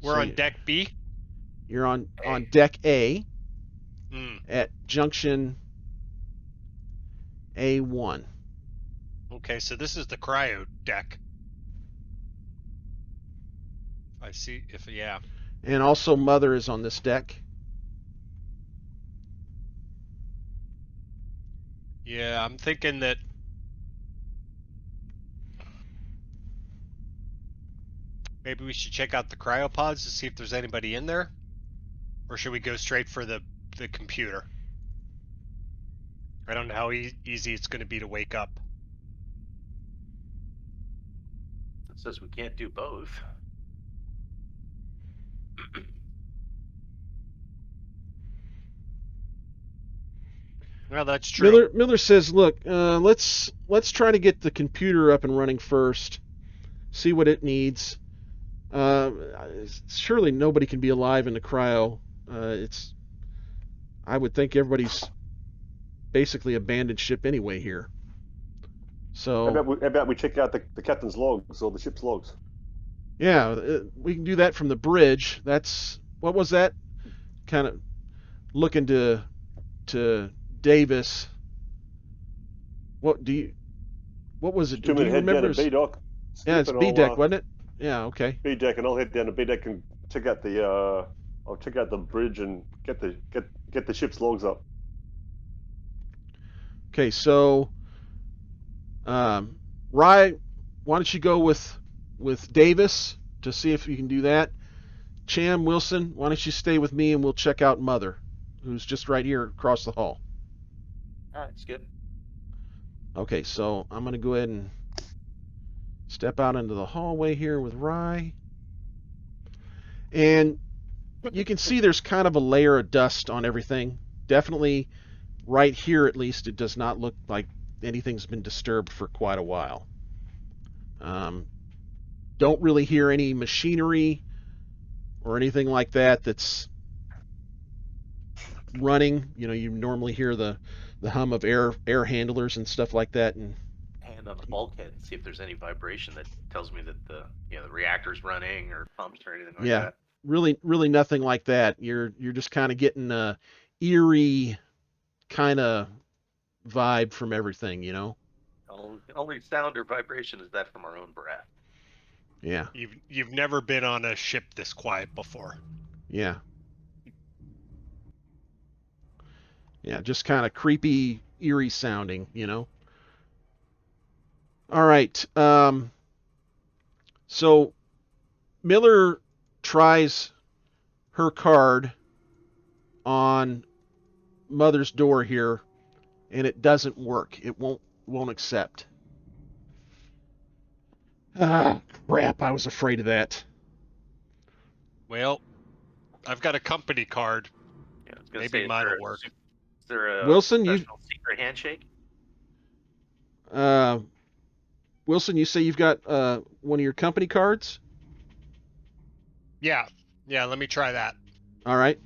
We're on deck B. You're on deck A at junction A1. Okay, so this is the cryo deck. I see. Yeah. And also Mother is on this deck. Yeah, I'm thinking that maybe we should check out the cryopods to see if there's anybody in there, or should we go straight for the computer? I don't know how easy it's going to be to wake up. It says we can't do both. Well, that's true. Miller says, "Look, let's try to get the computer up and running first. See what it needs. Surely nobody can be alive in the cryo. I would think everybody's basically abandoned ship anyway here. So How about we check out the captain's logs or the ship's logs? yeah, we can do that from the bridge. What was that? Kind of looking to Davis. What was it? Do Do you you head down remember? to B dock? Yeah, it's B deck, wasn't it? Yeah, okay. B deck, and I'll head down to B deck and check out the. I'll check out the bridge and get the ship's logs up. Okay, so Rye, why don't you go with Davis to see if you can do that? Cham, Wilson, why don't you stay with me and we'll check out Mother, who's just right here across the hall. All right, it's good. Okay, so I'm going to go ahead and step out into the hallway here with Rye. And you can see there's kind of a layer of dust on everything. Definitely right here, at least, it does not look like anything's been disturbed for quite a while. Don't really hear any machinery or anything like that that's running. You know, you normally hear the hum of air handlers and stuff like that. And Hand on the bulkhead and see if there's any vibration that tells me that the reactor's running or pumps or anything like that. Really nothing like that. You're just kind of getting a eerie kind of vibe from everything, you know. Only sound or vibration is that from our own breath. Yeah. You've never been on a ship this quiet before. Yeah. Yeah, just kind of creepy, eerie sounding, you know. All right. So Miller tries her card on Mother's door here, and it doesn't work. It won't accept. Ah, crap! I was afraid of that. Well, I've got a company card. Yeah, I was gonna Maybe say, mine will work. Is there a Wilson, special secret handshake? Wilson, you say you've got one of your company cards? Yeah, let me try that. All right.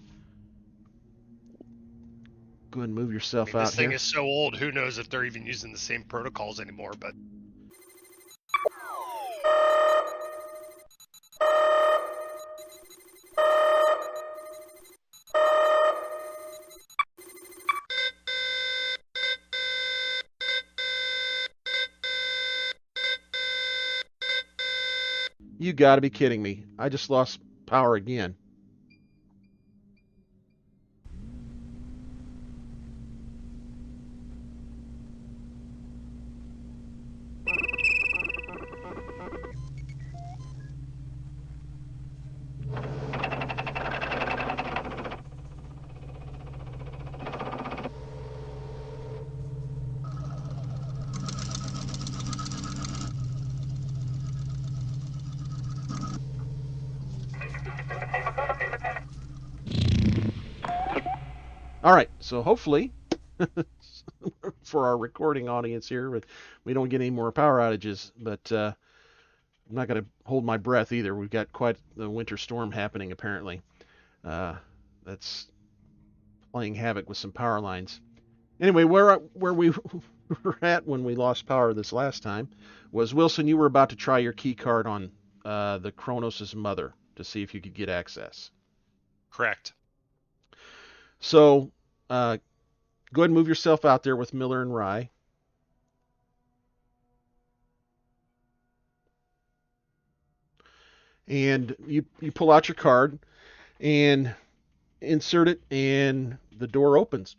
Go ahead and move yourself out This thing here. is so old, who knows if they're even using the same protocols anymore, but... You got to be kidding me. I just lost power again. All right, so hopefully, for our recording audience here, we don't get any more power outages, but I'm not going to hold my breath either. We've got quite the winter storm happening, apparently. That's playing havoc with some power lines. Anyway, where we were at when we lost power this last time was, Wilson, you were about to try your key card on the Kronos' mother to see if you could get access. Correct. So, go ahead and move yourself out there with Miller and Rye. And you pull out your card and insert it, and the door opens.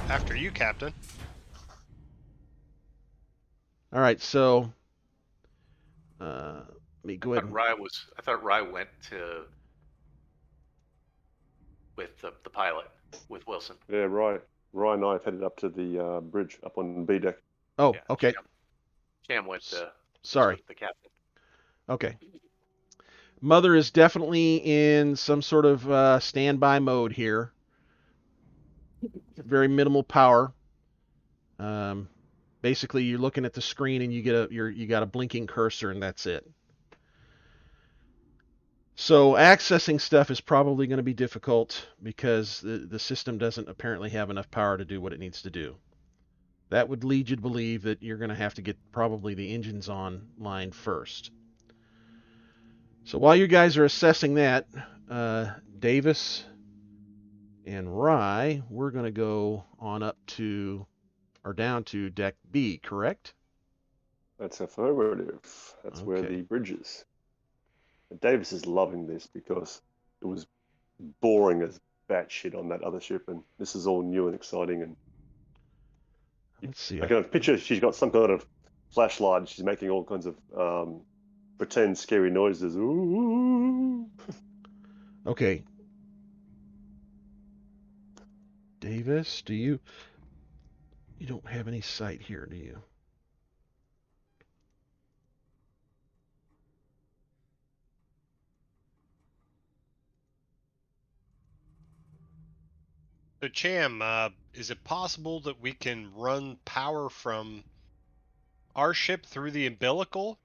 After you, Captain. All right, so let me go ahead. I thought Rye went with the pilot with Wilson. Yeah, right. Ryan and I have headed up to the bridge up on B deck. Oh, Yeah, okay. Cham went Sorry. with the captain. Okay. Mother is definitely in some sort of standby mode here. Very minimal power. Basically, you're looking at the screen and you got a blinking cursor, and that's it. So accessing stuff is probably going to be difficult because the system doesn't apparently have enough power to do what it needs to do. That would lead you to believe that you're going to have to get probably the engines online first. So while you guys are assessing that, Davis and Rye, we're going to go on up to, or down to deck B, correct? That's affirmative. That's where Okay. the bridge is. And Davis is loving this because it was boring as batshit on that other ship, and this is all new and exciting. And Let's see. I can picture she's got some kind of flashlight, and she's making all kinds of pretend scary noises. Ooh. Okay. Davis, you don't have any sight here, do you? So, Cham, is it possible that we can run power from our ship through the umbilical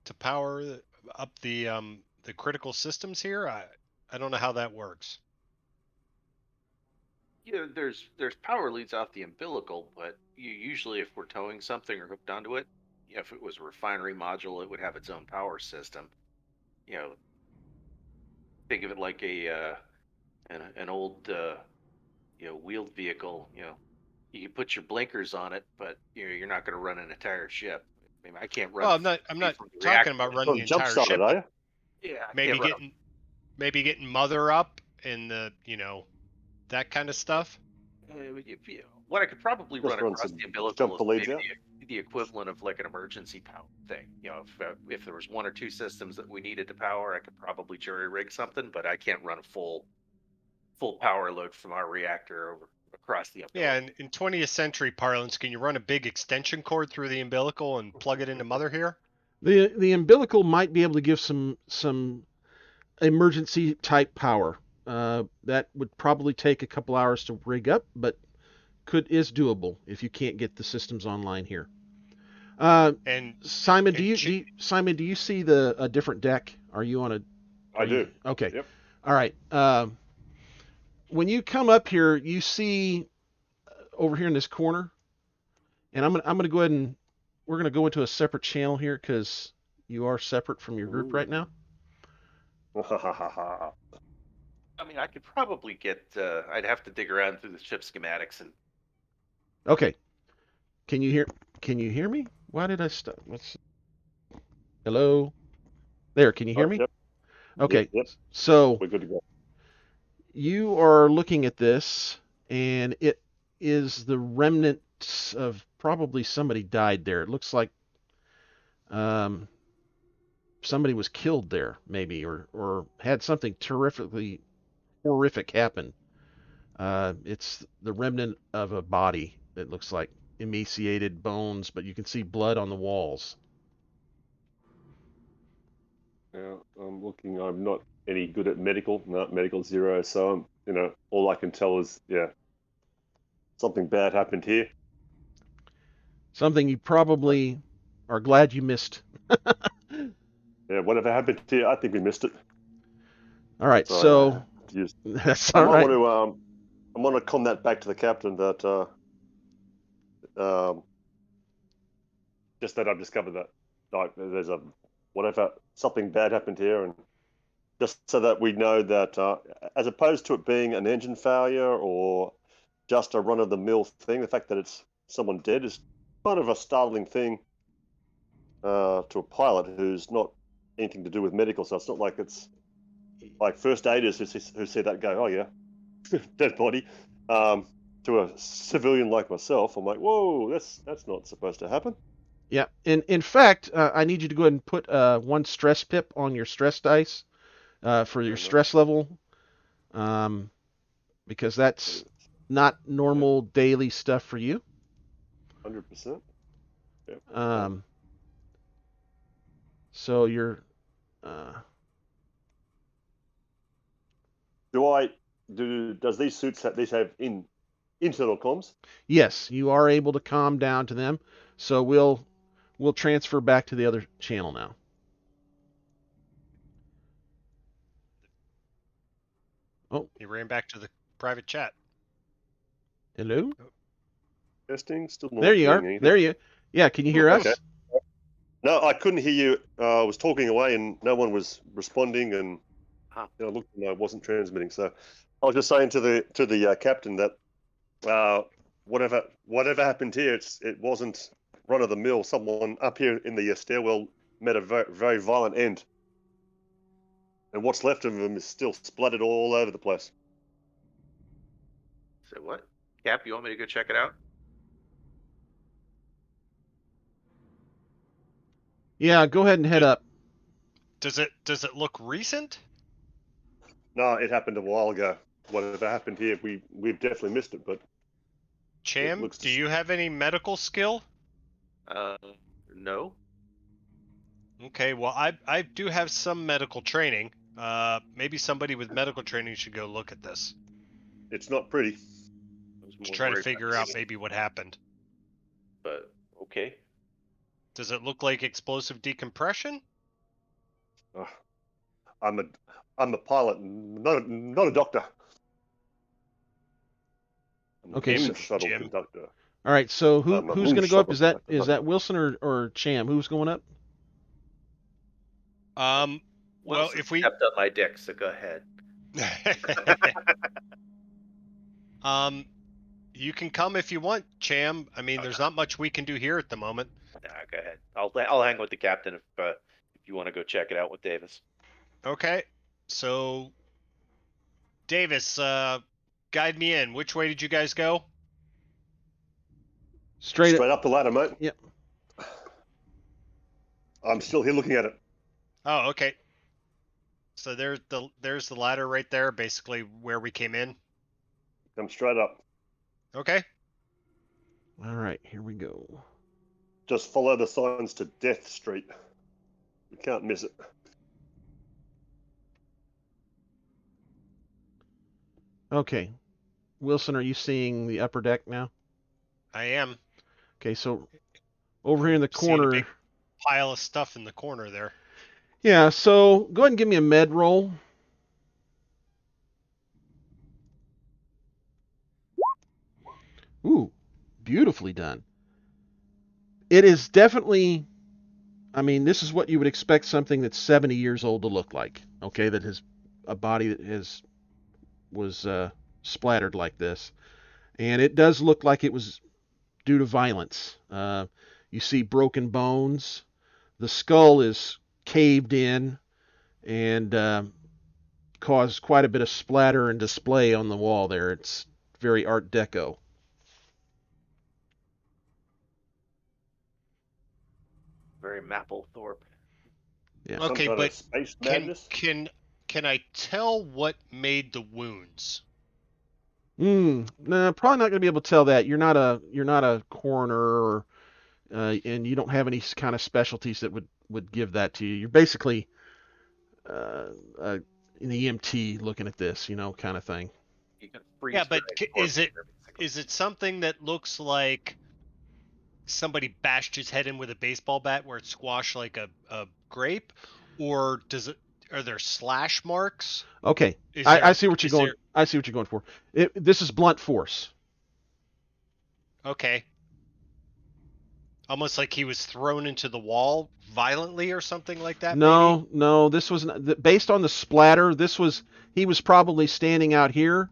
to power up the critical systems here? I don't know how that works. Yeah, there's power leads off the umbilical, but usually if we're towing something or hooked onto it, if it was a refinery module, it would have its own power system. Think of it like an old wheeled vehicle. You can put your blinkers on it, but you're not going to run an entire ship. I mean, I can't run. Well, I'm not from the talking reactor. about running the Jump entire started, ship. are you? Yeah, I Maybe can't run maybe getting Mother up and that kind of stuff. what I could probably Just run run across some the umbilical jump the is leads maybe out. the equivalent of like an emergency power thing. If there was one or two systems that we needed to power, I could probably jury rig something, but I can't run a full power load from our reactor over across the umbilical. Yeah, and in 20th century parlance, can you run a big extension cord through the umbilical and plug it into Mother here? The umbilical might be able to give some emergency type power. That would probably take a couple hours to rig up, but is doable if you can't get the systems online here. And Simon, and do you see a different deck? Are you on a? I do. Okay. Yep. All right. When you come up here, you see over here in this corner, and I'm gonna go ahead and we're gonna go into a separate channel here because you are separate from your group right now. I mean, I could probably get. I'd have to dig around through the ship schematics and. Okay. Can you hear me? Why did I stop? Hello. There. Can you hear me? Yep. Okay. Yep. So We're good to go. you are looking at this, and it is the remnants of probably somebody died there. It looks like somebody was killed there, maybe, or had something terrifically horrific happen. It's the remnant of a body that looks like emaciated bones, but you can see blood on the walls. Yeah, I'm looking. I'm not any good at medical. No, medical 0. So all I can tell is something bad happened here. Something you probably are glad you missed. Yeah, whatever happened here, I think we missed it. All right, so that's all right. I want to con that back to the captain that just that I've discovered that there's something bad happened here, and just so that we know that as opposed to it being an engine failure or just a run-of-the-mill thing, the fact that it's someone dead is kind of a startling thing to a pilot who's not anything to do with medical. So it's not like it's like first aiders who see that go, oh yeah, dead body. To a civilian like myself, I'm like, whoa, that's not supposed to happen. Yeah, in fact, I need you to go ahead and put 1 stress pip on your stress dice for your stress level, because that's not normal daily stuff for you. 100%. So you're Does these suits have internal comms? Yes, you are able to calm down to them. So we'll transfer back to the other channel now. Oh, He ran back to the private chat. hello. Testing, still not There you are. hearing anything. There you. Yeah, can you hear us? Okay. No, I couldn't hear you. I was talking away and no one was responding, and I looked and I wasn't transmitting. So I was just saying to the captain that whatever happened here, it wasn't run of the mill. Someone up here in the stairwell met a very, very violent end, and what's left of them is still splattered all over the place. So what? Cap, you want me to go check it out? Yeah, go ahead and head up. Does it look recent? No, it happened a while ago. Whatever happened here, we've definitely missed it. But Cham, looks do you have any medical skill? No. Okay, well I do have some medical training. Maybe somebody with medical training should go look at this it's not pretty. to try to figure out maybe what happened. But okay. Does it look like explosive decompression? I'm a pilot, not a doctor. I'm Okay, a so- shuttle Jim. conductor. All right. So who's I'm a going to go up? shuttle Is that conductor. Wilson or Cham? Who's going up? Well, Wilson if we stepped up my dick, so go ahead. you can come if you want, Cham. I mean, there's not much we can do here at the moment. Nah, go ahead. I'll hang with the captain if you want to go check it out with Davis. Okay, so Davis, guide me in. Which way did you guys go? Straight up the ladder, mate. Yep. I'm still here looking at it. Oh, okay. So there's the ladder right there, basically where we came in. Come straight up. Okay. All right, here we go. Just follow the signs to Death Street. You can't miss it. Okay. Wilson, are you seeing the upper deck now? I am. Okay, so over here in the Seeing a corner. big pile of stuff in the corner there. Yeah, so go ahead and give me a med roll. Ooh, beautifully done. It is definitely, I mean, this is what you would expect something that's 70 years old to look like. Okay, that has a body that was splattered like this. And it does look like it was due to violence. You see broken bones. The skull is caved in and caused quite a bit of splatter and display on the wall there. It's very Art Deco. Very Mapplethorpe. Yeah. Some Okay, kind but of space can madness. I tell what made the wounds? No, probably not going to be able to tell that. You're not a coroner, or and you don't have any kind of specialties that would give that to you. You're basically an EMT looking at this, kind of thing. You can freeze Yeah, but dry is it corpses, basically. is it something that looks like somebody bashed his head in with a baseball bat where it squashed like a grape, or are there slash marks? Okay, I see what you're going. I see what you're going for. This is blunt force. Okay. Almost like he was thrown into the wall violently or something like that. No, no, this was based on the splatter. He was probably standing out here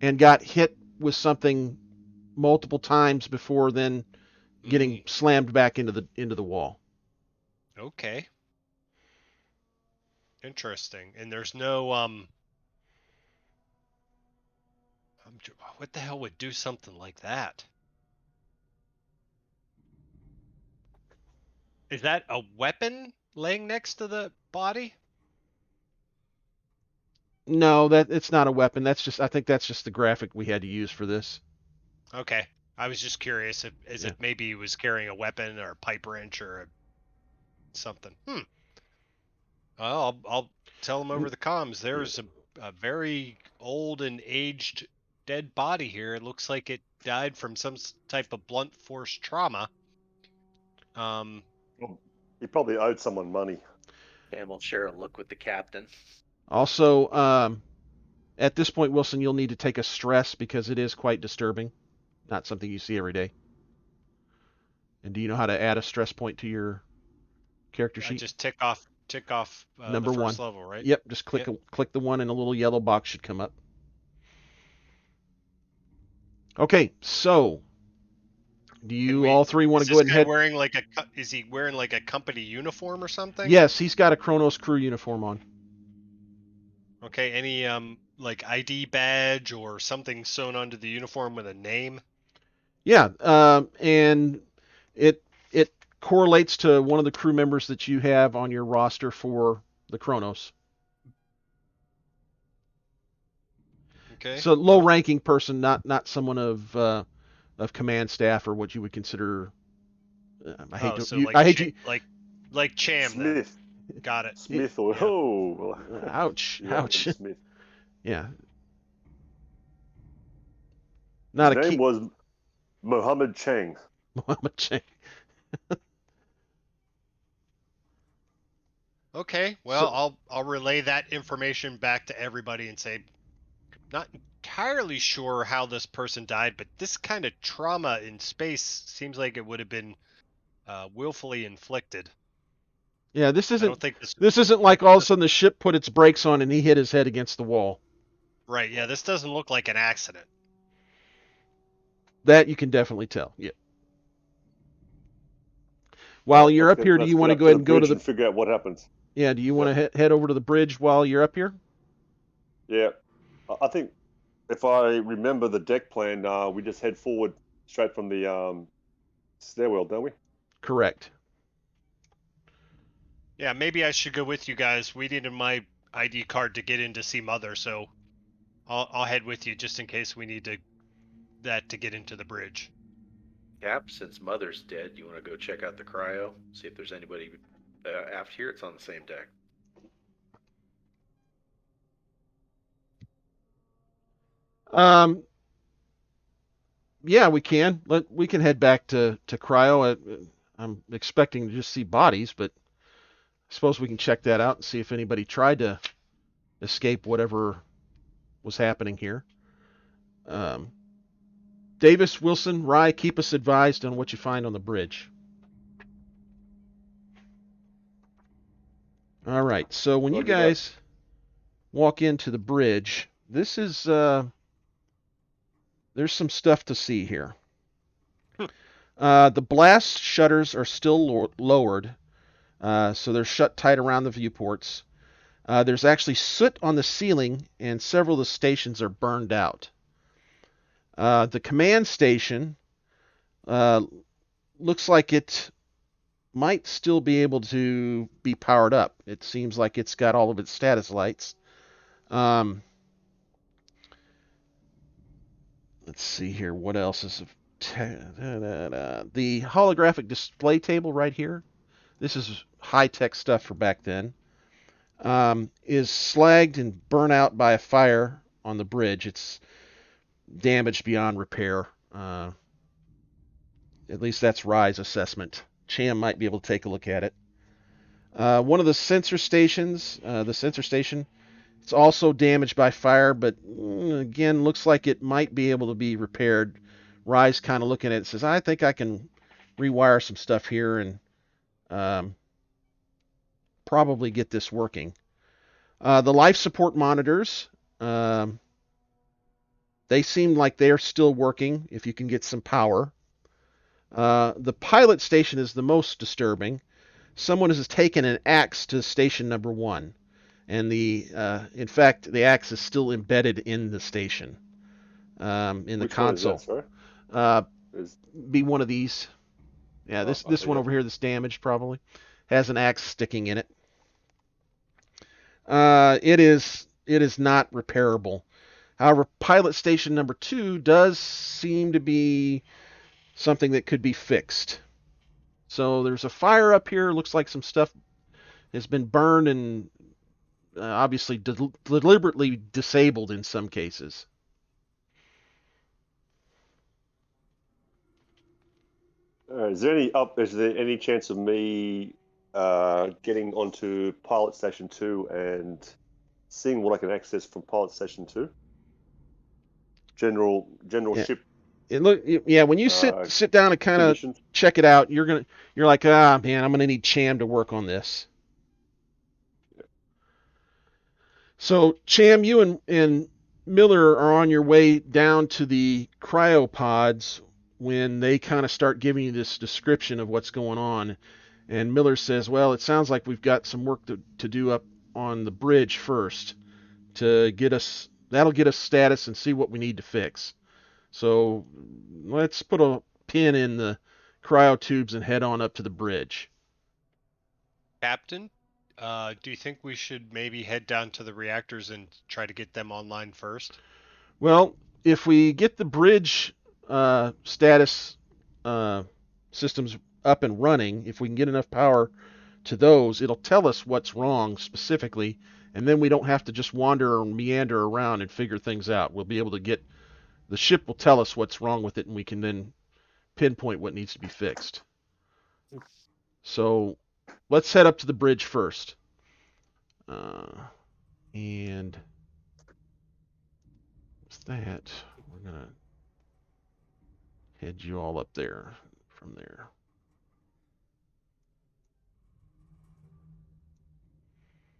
and got hit with something multiple times before then getting slammed back into the wall. Okay. Interesting. And there's no what the hell would do something like that? Is that a weapon laying next to the body? No, it's not a weapon. I think that's just the graphic we had to use for this. Okay. I was just curious if maybe he was carrying a weapon or a pipe wrench or something. Well, I'll tell him over the comms. There's a a very old and aged dead body here. It looks like it died from some type of blunt force trauma. He probably owed someone money. And we'll share a look with the captain. Also, at this point, Wilson, you'll need to take a stress because it is quite disturbing. Not something you see every day. And do you know how to add a stress point to your character sheet? Just tick off Number the first one. level, right? Yep, just click the one and a little yellow box should come up. Okay, so do you all three want to go ahead and head? Is he wearing like a company uniform or something? Yes, he's got a Kronos crew uniform on. Okay, any like ID badge or something sewn onto the uniform with a name? Yeah, and it correlates to one of the crew members that you have on your roster for the Kronos. Okay. So low-ranking person, not someone of command staff or what you would consider. I hate to. Like Cham. Smith. Then. Got it. Smith or ouch, yeah, ouch. Smith. Yeah. Not His a name was Mohammed Chang. Mohammed Chang. Okay, well, I'll relay that information back to everybody and say, not entirely sure how this person died, but this kind of trauma in space seems like it would have been willfully inflicted. Yeah, this isn't. This isn't like all of a sudden the ship put its brakes on and he hit his head against the wall. Right. Yeah, this doesn't look like an accident. That you can definitely tell. Yeah. While you're up here, do you want to go ahead and go to the figure out what happens? Yeah. Do you want to head over to the bridge while you're up here? Yeah. I think if I remember the deck plan, we just head forward straight from the stairwell, don't we? Correct. Yeah, maybe I should go with you guys. We needed my ID card to get in to see Mother, so I'll head with you just in case we need that to get into the bridge. Cap, since Mother's dead, you want to go check out the cryo, see if there's anybody aft here. It's on the same deck. Yeah, we can. We can head back to cryo. I'm expecting to just see bodies, but I suppose we can check that out and see if anybody tried to escape whatever was happening here. Davis, Wilson, Rye, keep us advised on what you find on the bridge. All right, so when you guys walk into the bridge, this is there's some stuff to see here. The blast shutters are still lowered, so they're shut tight around the viewports. There's actually soot on the ceiling, and several of the stations are burned out. The command station looks like it might still be able to be powered up. It seems like it's got all of its status lights. Let's see here. What else is the holographic display table right here? This is high-tech stuff for back then. Is slagged and burnt out by a fire on the bridge. It's damaged beyond repair. At least that's Rye's assessment. Cham might be able to take a look at it. One of the sensor stations, it's also damaged by fire, but again, looks like it might be able to be repaired. Rye's kind of looking at it and says, I think I can rewire some stuff here and probably get this working. The life support monitors, they seem like they're still working if you can get some power. The pilot station is the most disturbing. Someone has taken an axe to station number 1, and in fact, the axe is still embedded in the station, in the console. Be one of these. Yeah, this one over here that's damaged probably has an axe sticking in it. It is not repairable. However, pilot station number 2 does seem to be something that could be fixed. So there's a fire up here. Looks like some stuff has been burned and obviously deliberately disabled in some cases. Is there any chance of me getting onto Pilot Station 2 and seeing what I can access from Pilot Station 2? General Yeah. ship When you sit down and kind of conditions. check it out, you're like, man, I'm gonna need Cham to work on this. Yeah. So Cham, you and Miller are on your way down to the cryopods when they kind of start giving you this description of what's going on. And Miller says, well, it sounds like we've got some work to do up on the bridge first to get us, that'll get us status and see what we need to fix. So let's put a pin in the cryo tubes and head on up to the bridge. Captain, do you think we should maybe head down to the reactors and try to get them online first? Well, if we get the bridge status systems up and running, if we can get enough power to those, it'll tell us what's wrong specifically, and then we don't have to just wander or meander around and figure things out. We'll be able to get, the ship will tell us what's wrong with it, and we can then pinpoint what needs to be fixed. So let's head up to the bridge first. And with that, we're going to head you all up there from there.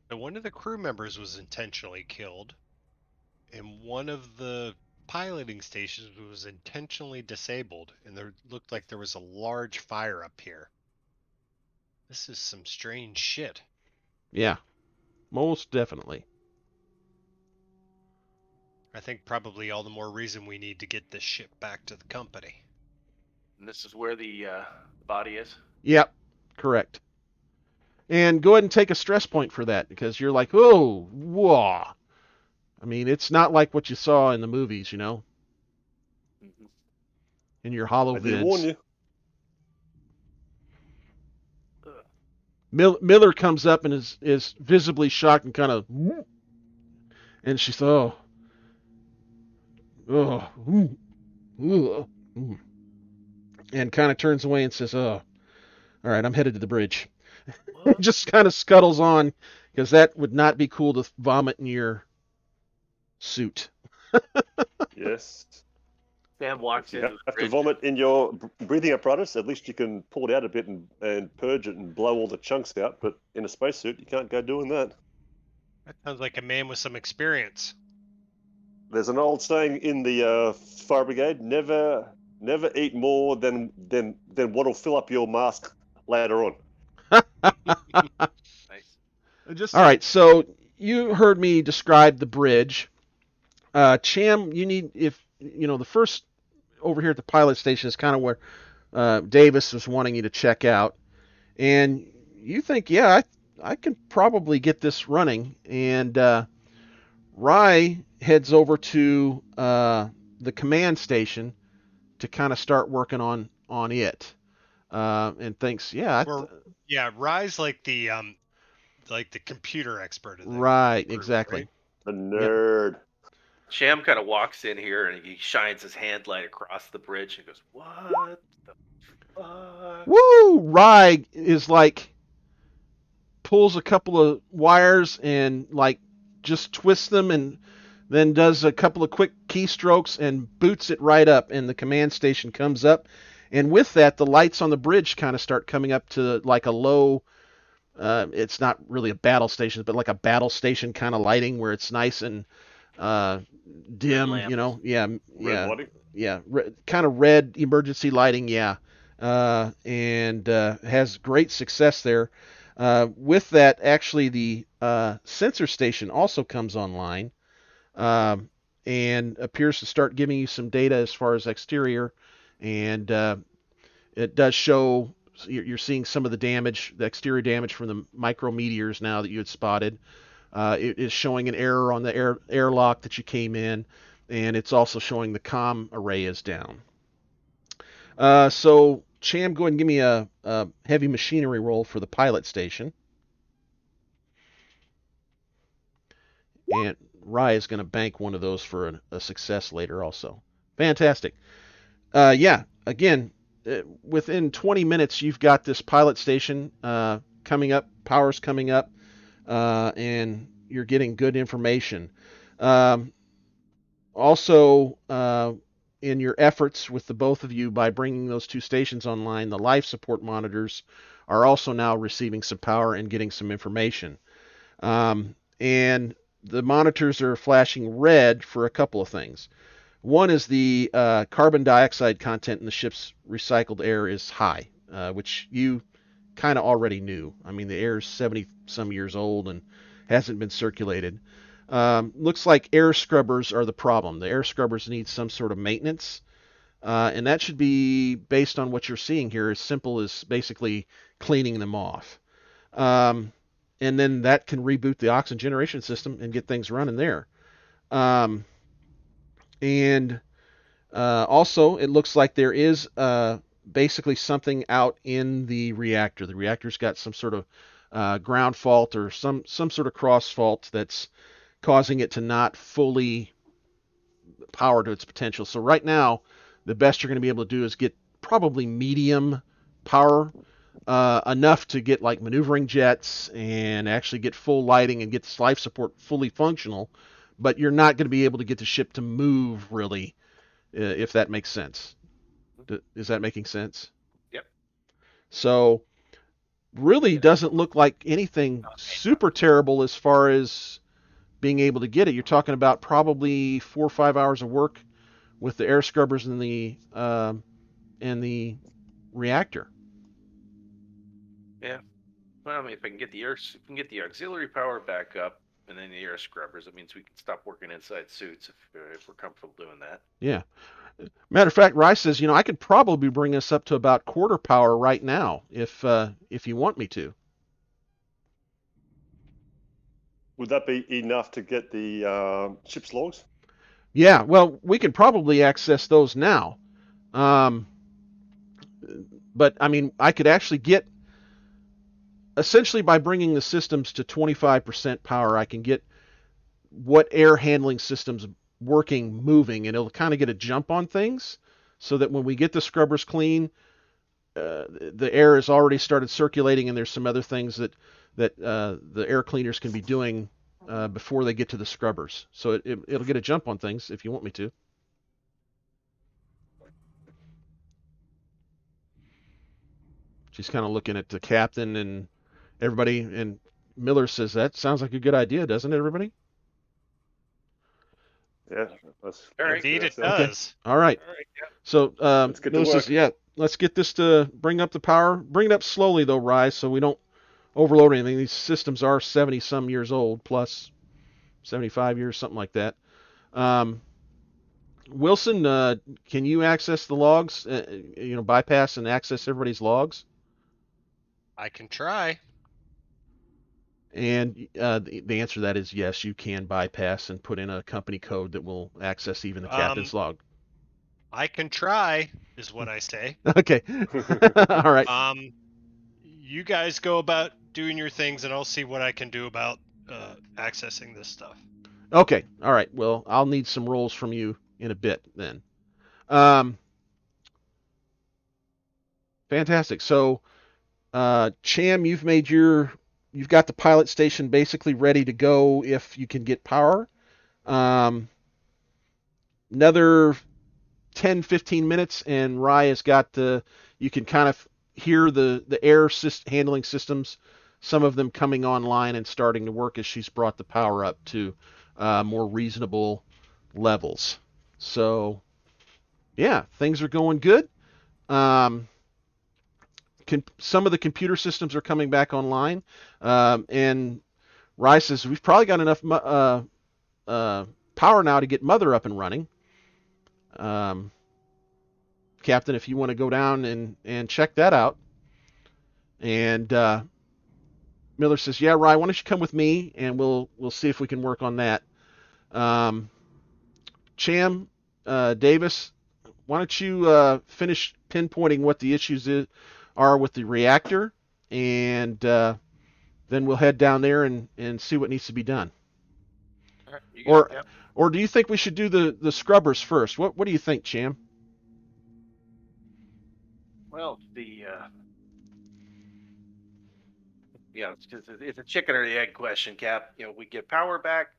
So one of the crew members was intentionally killed, and one of the piloting stations was intentionally disabled, and there looked like there was a large fire up here. This is some strange shit. Yeah, most definitely. I think probably all the more reason we need to get this ship back to the company. And this is where the body is? Yep, correct. And go ahead and take a stress point for that, because you're like, oh, whoa. I mean, it's not like what you saw in the movies, you know? Mm-hmm. In your hollow I did warn vids. you. Miller comes up and is visibly shocked and kind of, and she's, oh, and kind of turns away and says, oh, all right, I'm headed to the bridge. Just kind of scuttles on, because that would not be cool to vomit in your suit. Yes. Sam walks If you into the have to bridge. vomit in your breathing apparatus, at least you can pull it out a bit and purge it and blow all the chunks out. But in a spacesuit, you can't go doing that. That sounds like a man with some experience. There's an old saying in the fire brigade: never eat more than what'll fill up your mask later on. Nice. All right, so you heard me describe the bridge. Cham, you need, if you know, the first over here at the pilot station is kind of where Davis was wanting you to check out, and you think, yeah, I can probably get this running, and Rye heads over to the command station to kind of start working on it, and thinks, yeah, Rye's like the computer expert of the right, group, exactly. right? The nerd. Sham kind of walks in here and he shines his hand light across the bridge and goes, "What the fuck?" Woo! Rye is like, pulls a couple of wires and like just twists them and then does a couple of quick keystrokes and boots it right up, and the command station comes up, and with that the lights on the bridge kind of start coming up to like a low, it's not really a battle station, but like a battle station kind of lighting where it's nice and dim, you know. Red lighting? Kind of red emergency lighting, and has great success there. With that, actually, the sensor station also comes online, and appears to start giving you some data as far as exterior, and it does show, you're seeing some of the damage, the exterior damage from the micrometeors now that you had spotted. It is showing an error on the airlock that you came in, and it's also showing the comm array is down. So, Cham, go ahead and give me a heavy machinery roll for the pilot station. And Rye is going to bank one of those for a success later also. Fantastic. Yeah, again, within 20 minutes, you've got this pilot station coming up, power's coming up, and you're getting good information. Also, in your efforts with the both of you by bringing those two stations online, the life support monitors are also now receiving some power and getting some information. And the monitors are flashing red for a couple of things. One is the carbon dioxide content in the ship's recycled air is high, which you kind of already knew. I mean, the air is 70-some years old and hasn't been circulated. Looks like air scrubbers are the problem. The air scrubbers need some sort of maintenance, and that should be, based on what you're seeing here, as simple as basically cleaning them off. And then that can reboot the oxygen generation system and get things running there. And also, it looks like there is basically something out in the reactor. The reactor's got some sort of ground fault or some sort of cross fault that's causing it to not fully power to its potential. So right now, the best you're going to be able to do is get probably medium power, enough to get like maneuvering jets and actually get full lighting and get this life support fully functional, but you're not going to be able to get the ship to move really, if that makes sense. Is that making sense? Yep. So really doesn't look like anything super terrible as far as being able to get it. You're talking about probably 4 or 5 hours of work with the air scrubbers and the reactor. Yeah. Well, I mean, if I can get the auxiliary power back up and then the air scrubbers, it means we can stop working inside suits if we're comfortable doing that. Yeah. Matter of fact, Rice says, I could probably bring us up to about quarter power right now if you want me to. Would that be enough to get the ship's logs? Yeah, well, we can probably access those now. But, I mean, I could actually get, essentially by bringing the systems to 25% power, I can get what air handling systems working, moving, and it'll kind of get a jump on things so that when we get the scrubbers clean, the air has already started circulating and there's some other things that the air cleaners can be doing before they get to the scrubbers. So it'll get a jump on things if you want me to. She's kind of looking at the captain and everybody, and Miller says, that sounds like a good idea, doesn't it, everybody? Yeah, that's Indeed, it Okay. does. All right. All right. Yeah. So Let's get to Miller says, work. yeah, let's get this to bring up the power. Bring it up slowly, though, Rye, so we don't overload anything. These systems are 70-some years old, plus 75 years, something like that. Wilson, can you access the logs, bypass and access everybody's logs? I can try. And the answer to that is yes, you can bypass and put in a company code that will access even the captain's log. I can try, is what I say. Okay. All right. You guys go about doing your things, and I'll see what I can do about accessing this stuff. Okay. All right. Well, I'll need some rolls from you in a bit then. Fantastic. So, Cham, you've got the pilot station basically ready to go if you can get power. Another 10, 15 minutes, and Rye has got you can kind of hear the air handling systems, some of them coming online and starting to work as she's brought the power up to more reasonable levels. So, yeah, things are going good. Some of the computer systems are coming back online, and Rye says we've probably got enough power now to get Mother up and running. Captain, if you want to go down and check that out. And Miller says, yeah, Rye, why don't you come with me and we'll see if we can work on that. Cham, Davis, why don't you finish pinpointing what the issues are with the reactor, and then we'll head down there and see what needs to be done. All right, you got it. Yep. Or do you think we should do the scrubbers first? What do you think, Cham? Well, it's a chicken or the egg question, Cap. We get power back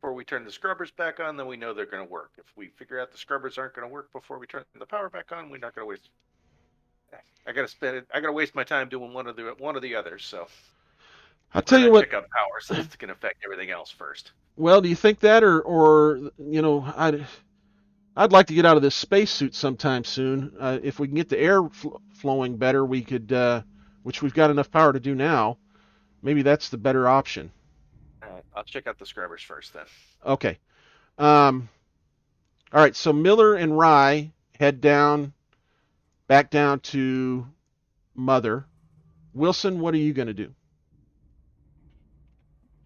before we turn the scrubbers back on, then we know they're going to work. If we figure out the scrubbers aren't going to work before we turn the power back on, we're not going to waste. I got to waste my time doing one or the others. So I'll tell you what. Check out power since it's going to affect everything else first. Well, do you think that, or I'd like to get out of this spacesuit sometime soon. If we can get the air flowing better, we could, which we've got enough power to do now. Maybe that's the better option. All right, I'll check out the scrubbers first then. Okay. All right, so Miller and Rye head back down to Mother. Wilson, what are you going to do?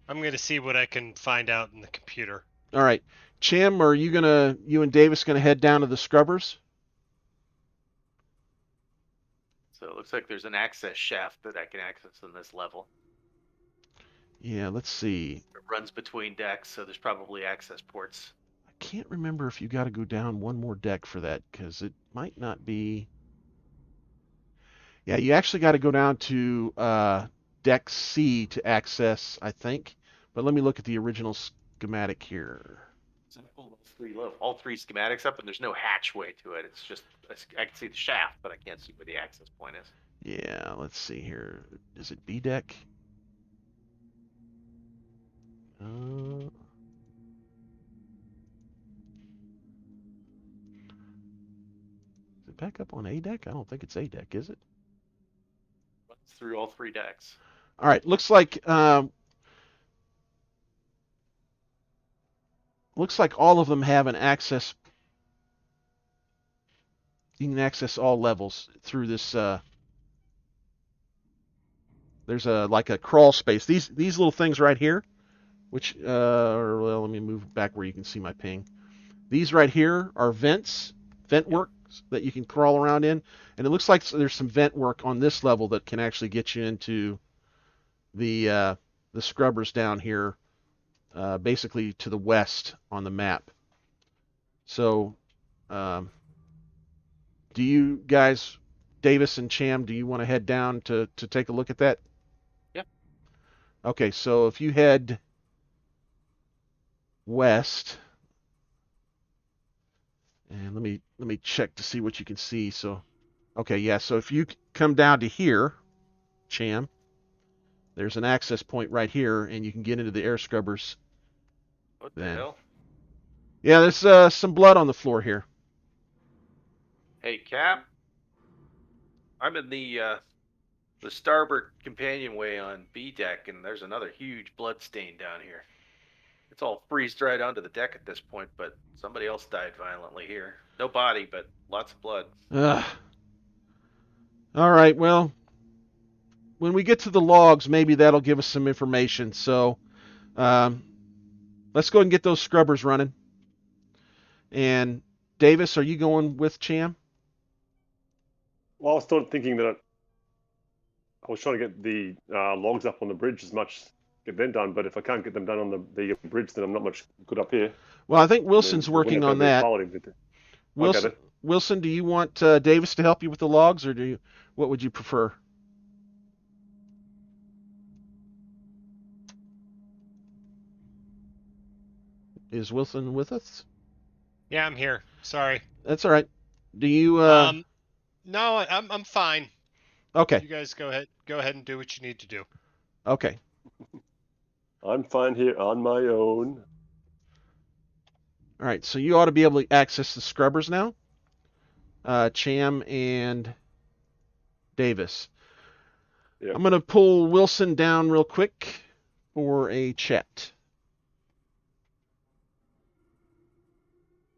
I'm going to see what I can find out in the computer. All right. Cham, are you and Davis going to head down to the scrubbers? So it looks like there's an access shaft that I can access in this level. Yeah, let's see. It runs between decks, so there's probably access ports. I can't remember if you got to go down one more deck for that, because it might not be. Yeah, you actually got to go down to deck C to access, I think. But let me look at the original schematic here. So I pulled all three schematics up, and there's no hatchway to it. It's just I can see the shaft, but I can't see where the access point is. Yeah, let's see here. Is it B deck? Is it back up on A deck? I don't think it's A deck, is it? It's through all three decks. All right, looks like all of them have an access. You can access all levels through this. There's like a crawl space. These little things right here, which let me move back where you can see my ping. These right here are vent work that you can crawl around in, and it looks like there's some vent work on this level that can actually get you into the scrubbers down here, basically to the west on the map. So, do you guys, Davis and Cham, do you want to head down to take a look at that? Yep. Okay, so if you head west, and let me check to see what you can see. So, okay, yeah. So if you come down to here, Cham, there's an access point right here, and you can get into the air scrubbers. What the hell? Yeah, there's some blood on the floor here. Hey, Cap. I'm in the starboard companionway on B deck, and there's another huge blood stain down here. It's all freeze-dried onto the deck at this point, but somebody else died violently here. No body, but lots of blood. All right, well, when we get to the logs, maybe that'll give us some information. So let's go ahead and get those scrubbers running. And Davis, are you going with Cham? Well, I was sort of thinking that I was trying to get the logs up on the bridge get them done, but if I can't get them done on the bridge, then I'm not much good up here. Well, I think Wilson's working on that. Wilson, do you want Davis to help you with the logs, or what would you prefer? Is Wilson with us? Yeah, I'm here. Sorry. That's all right. Do you? No, I'm fine. Okay. You guys go ahead and do what you need to do. Okay. I'm fine here on my own. All right, so you ought to be able to access the scrubbers now. Cham and Davis. Yeah. I'm going to pull Wilson down real quick for a chat.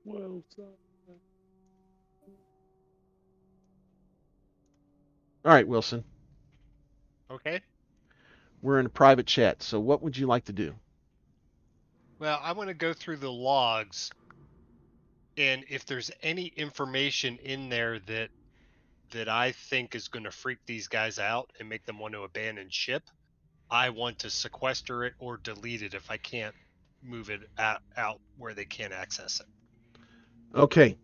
Well done. All right, Wilson. Okay. We're in a private chat, so what would you like to do? Well, I want to go through the logs, and if there's any information in there that I think is going to freak these guys out and make them want to abandon ship, I want to sequester it or delete it if I can't move it out where they can't access it. Okay,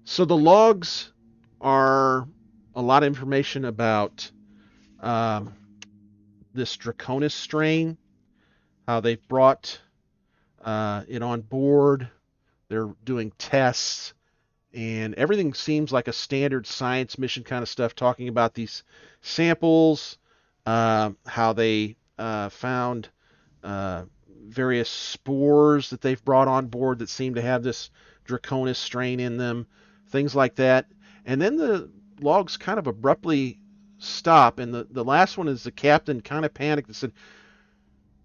so the logs are a lot of information about this Draconis strain, how they've brought it on board. They're doing tests, and everything seems like a standard science mission kind of stuff, talking about these samples, how they found various spores that they've brought on board that seem to have this Draconis strain in them, things like that. And then the logs kind of abruptly stop, and the last one is the captain kind of panicked and said,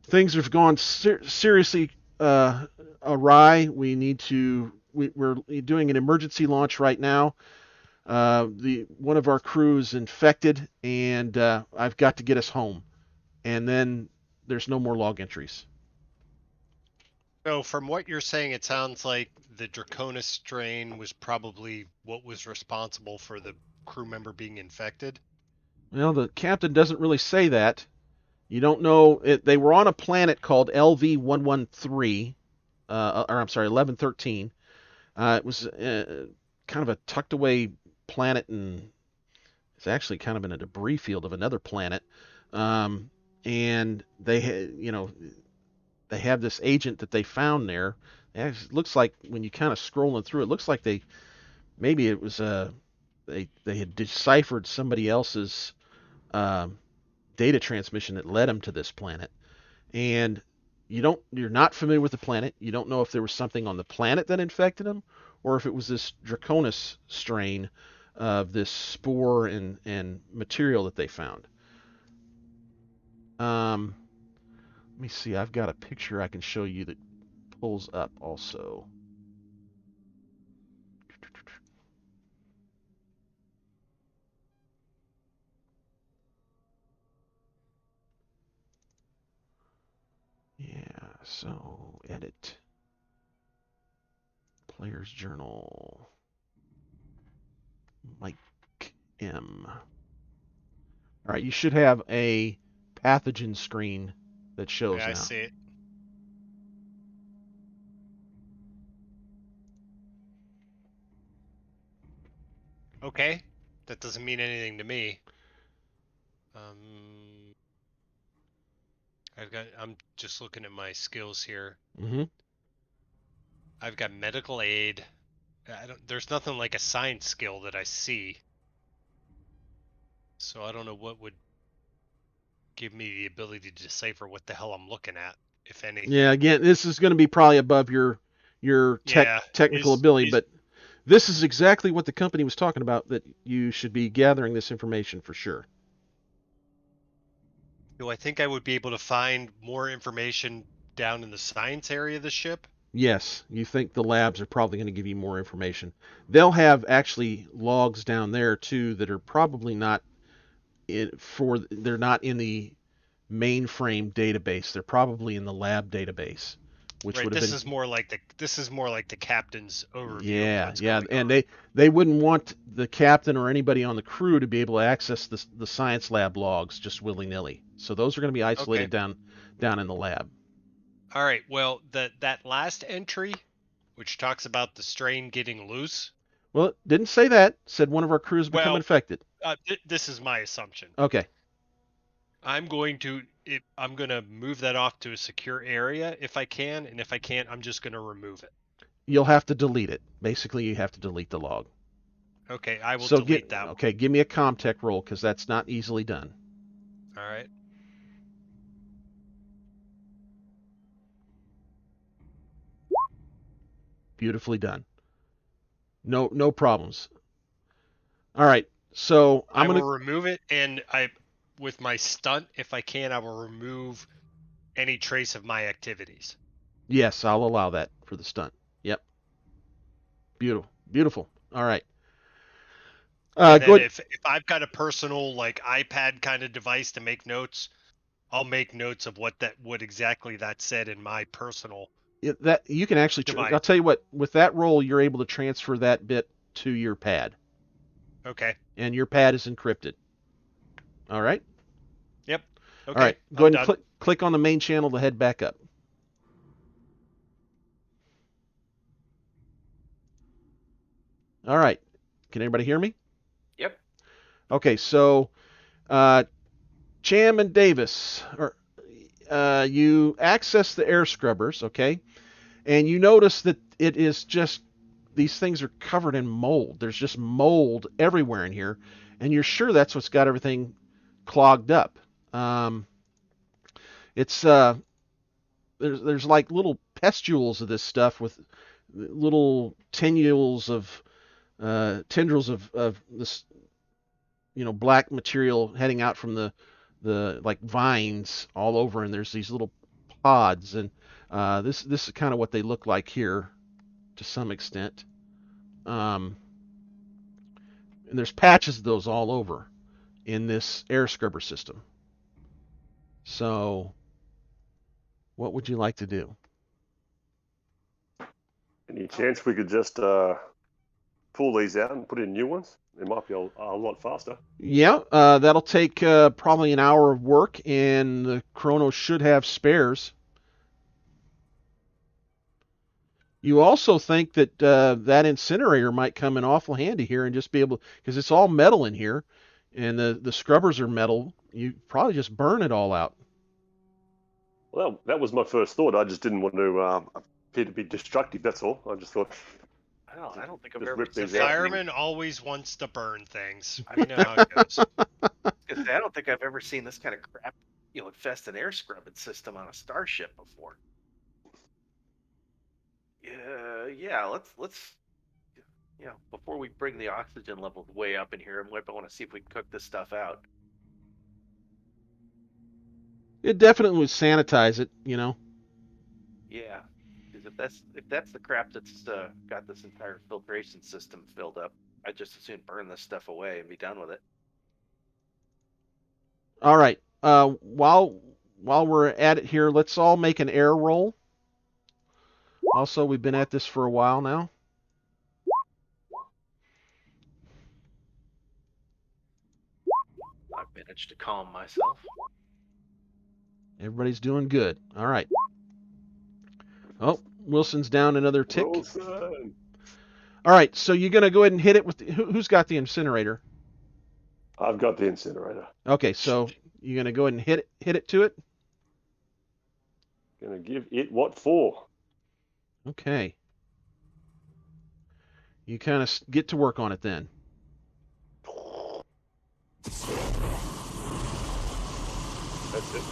things have gone seriously awry. We're doing an emergency launch right now. One of our crew is infected, and I've got to get us home. And then there's no more log entries. So from what you're saying, it sounds like the Draconis strain was probably what was responsible for the crew member being infected. Well, the captain doesn't really say that. You don't know. They were on a planet called LV-113, or I'm sorry, 1113. It was kind of a tucked away planet, and it's actually kind of in a debris field of another planet. And they have this agent that they found there. It looks like when you kind of scrolling through, it looks like they had deciphered somebody else's data transmission that led them to this planet. And you're not familiar with the planet. You don't know if there was something on the planet that infected them, or if it was this Draconis strain of this spore and material that they found. Let me see. I've got a picture I can show you that pulls up also. Yeah, so edit. Player's Journal. Mike M. All right, you should have a pathogen screen that shows Yeah, now. I see it. Okay, that doesn't mean anything to me. I'm just looking at my skills here. Mm-hmm. I've got medical aid. There's nothing like a science skill that I see. So I don't know what would give me the ability to decipher what the hell I'm looking at, if anything. Yeah, again, this is going to be probably above your technical ability, but this is exactly what the company was talking about, that you should be gathering this information for sure. Do I think I would be able to find more information down in the science area of the ship? Yes, you think the labs are probably going to give you more information. They'll have actually logs down there too that are probably not they're not in the mainframe database. They're probably in the lab database, which right, would have been. This is more like the captain's overview. Yeah, and they wouldn't want the captain or anybody on the crew to be able to access the science lab logs just willy-nilly. So those are going to be isolated down in the lab. All right. Well, that last entry, which talks about the strain getting loose. Well, it didn't say that. It said one of our crews become infected. This is my assumption. Okay. I'm going to move that off to a secure area if I can, and if I can't, I'm just going to remove it. You'll have to delete it. Basically, you have to delete the log. Okay, I will delete that one. Okay, give me a ComTech roll, because that's not easily done. All right. Beautifully done. No problems. All right, so I will remove it, and with my stunt, if I can, I will remove any trace of my activities. Yes, I'll allow that for the stunt. Yep. Beautiful. All right. Good. If I've got a personal iPad kind of device to make notes, I'll make notes of what exactly that said in my personal. That you can actually. I'll tell you what. With that roll, you're able to transfer that bit to your pad. Okay. And your pad is encrypted. All right. Yep. Okay. All right. Go ahead and click on the main channel to head back up. All right. Can anybody hear me? Yep. Okay, so Cham and Davis, you access the air scrubbers, okay, and you notice that it is just these things are covered in mold. There's just mold everywhere in here, and you're sure that's what's got everything clogged up. It's there's like little pustules of this stuff with little tendrils of this black material heading out from the like vines all over, and there's these little pods, and this is kind of what they look like here to some extent. And there's patches of those all over in this air scrubber system. So what would you like to do? Any chance we could just pull these out and put in new ones? It might be a lot faster. Yeah, that'll take probably an hour of work, and the Chrono should have spares. You also think that that incinerator might come in awful handy here and just be able, because it's all metal in here, and the scrubbers are metal. You probably just burn it all out. Well, that was my first thought. I just didn't want to appear to be destructive. That's all. I just thought. I don't think I've Just ever rip seen these The out. fireman always wants to burn things. You know how it goes. I don't think I've ever seen this kind of crap, infest an air scrubbing system on a starship before. Yeah. Let's before we bring the oxygen levels way up in here, I want to see if we can cook this stuff out. It definitely would sanitize it, Yeah, because if that's the crap that's got this entire filtration system filled up, I'd just as soon burn this stuff away and be done with it. All right. While we're at it here, let's all make an air roll. Also, we've been at this for a while now. I've managed to calm myself. Everybody's doing good. All right. Oh, Wilson's down another tick. Wilson. All right, so you're going to go ahead and hit it with who's got the incinerator? I've got the incinerator. Okay, so you're going to go ahead and hit it to it? Gonna give it what for? Okay. You kind of get to work on it then. That's it.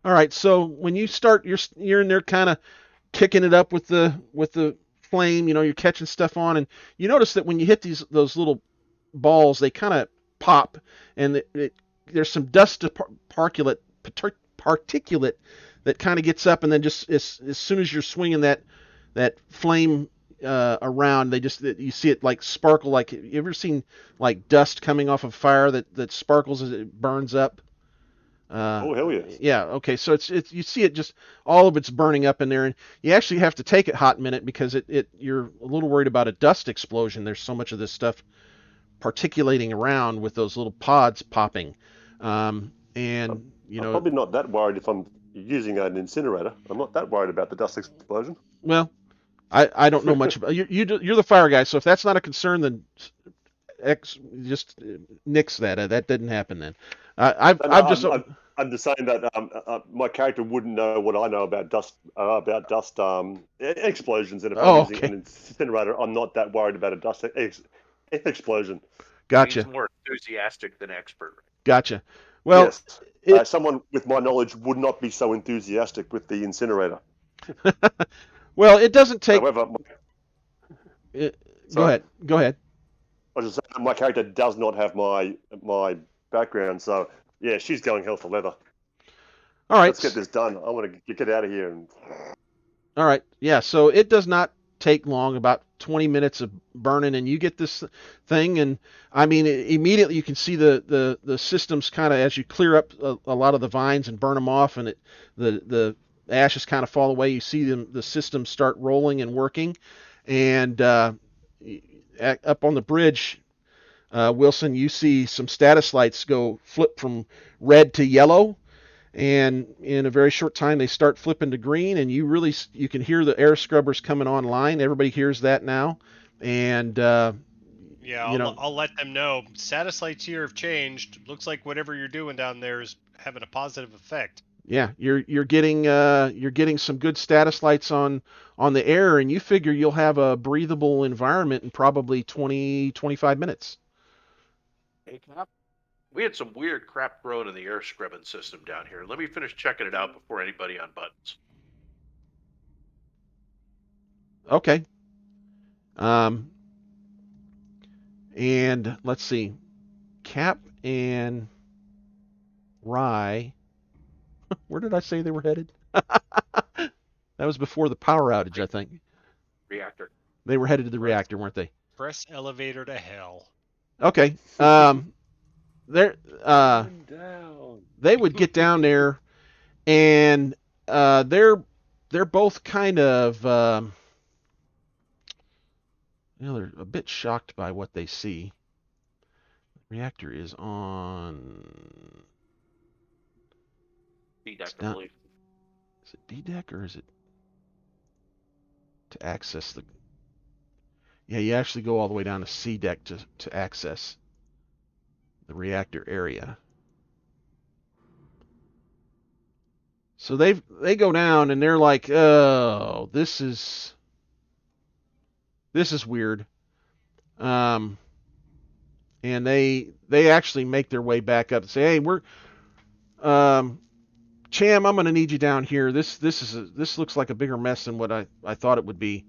All right, so when you start, you're in there kind of kicking it up with the flame. You're catching stuff on, and you notice that when you hit those little balls, they kind of pop, and there's some dust particulate that kind of gets up, and then just as soon as you're swinging that flame around, you see it like sparkle. Like, you ever seen like dust coming off of fire that sparkles as it burns up? Oh, hell yes. Yeah, okay, so it's you see it just all of it's burning up in there, and you actually have to take a hot minute because you're a little worried about a dust explosion. There's so much of this stuff particulating around with those little pods popping. I'm probably not that worried if I'm using an incinerator. I'm not that worried about the dust explosion. Well, I don't know much about you're the fire guy, so if that's not a concern, then just nix that. That didn't happen then. I'm just saying that my character wouldn't know what I know about dust explosions, and if I'm using an incinerator, I'm not that worried about a dust explosion. Gotcha. He's more enthusiastic than expert. Gotcha. Well, yes. Someone with my knowledge would not be so enthusiastic with the incinerator. Well, it doesn't take. However, go ahead. I was just saying, my character does not have my background, so yeah, she's going hell for leather. All right, let's get this done. I want to get out of here. All right, yeah. So it does not take long, about 20 minutes of burning, and you get this thing, and I mean, immediately you can see the systems kind of, as you clear up a lot of the vines and burn them off, and the ashes kind of fall away. You see the systems start rolling and working, and up on the bridge, Wilson, you see some status lights go flip from red to yellow, and in a very short time they start flipping to green, and you can hear the air scrubbers coming online. Everybody hears that now, and Yeah, I'll let them know. Status lights here have changed. Looks like whatever you're doing down there is having a positive effect. yeah, you're getting some good status lights on the air, and you figure you'll have a breathable environment in probably 20-25 minutes. Hey, Cap. We had some weird crap growing in the air scrubbing system down here. Let me finish checking it out before anybody unbuttons. Okay. And let's see, Cap and Rye. Where did I say they were headed? That was before the power outage, I think. Reactor. They were headed to the reactor, weren't they? Press elevator to hell. Okay. They're Down. they would get down there, and they're both kind of they're a bit shocked by what they see. The reactor is on D-deck, I believe. Is it D-deck or is it to access the... Yeah, you actually go all the way down to C-deck to access the reactor area. So they go down and they're like, oh, this is weird. And they actually make their way back up and say, hey, we're Cham, I'm going to need you down here. This looks like a bigger mess than what I thought it would be.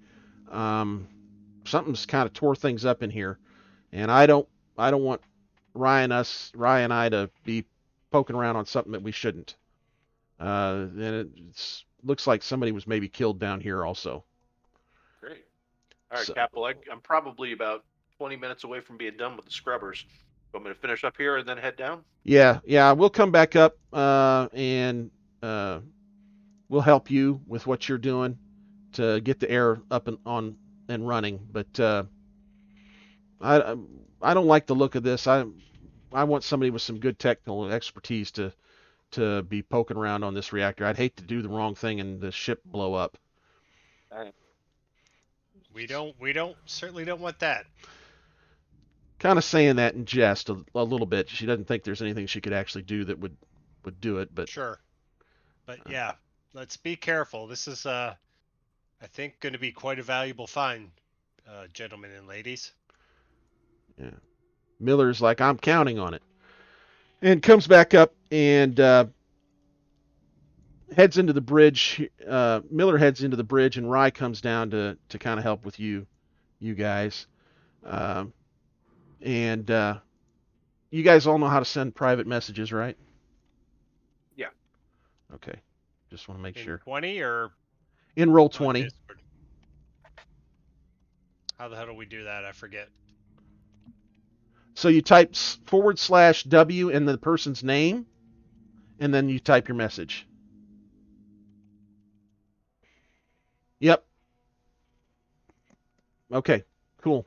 Something's kind of tore things up in here, and I don't want Ryan and I to be poking around on something that we shouldn't. And it looks like somebody was maybe killed down here also. Great. All right, So- Cap. Well, I'm probably about 20 minutes away from being done with the scrubbers. Want me to finish up here and then head down? Yeah, we'll come back up and we'll help you with what you're doing to get the air up and on and running. But I don't like the look of this. I want somebody with some good technical expertise to be poking around on this reactor. I'd hate to do the wrong thing and the ship blow up. We certainly don't want that. Kind of saying that in jest a little bit. She doesn't think there's anything she could actually do that would do it, but Sure. But yeah, let's be careful. This is I think going to be quite a valuable find, gentlemen and ladies. yeah. Miller's like, I'm counting on it. And comes back up and heads into the bridge. Miller heads into the bridge, and Rye comes down to kind of help with you guys. And you guys all know how to send private messages, right? Yeah. Okay. Just want to make In sure. 20 or In roll on 20. Discord? How the hell do we do that? I forget. So you type /W in the person's name, and then you type your message. Yep. Okay, cool.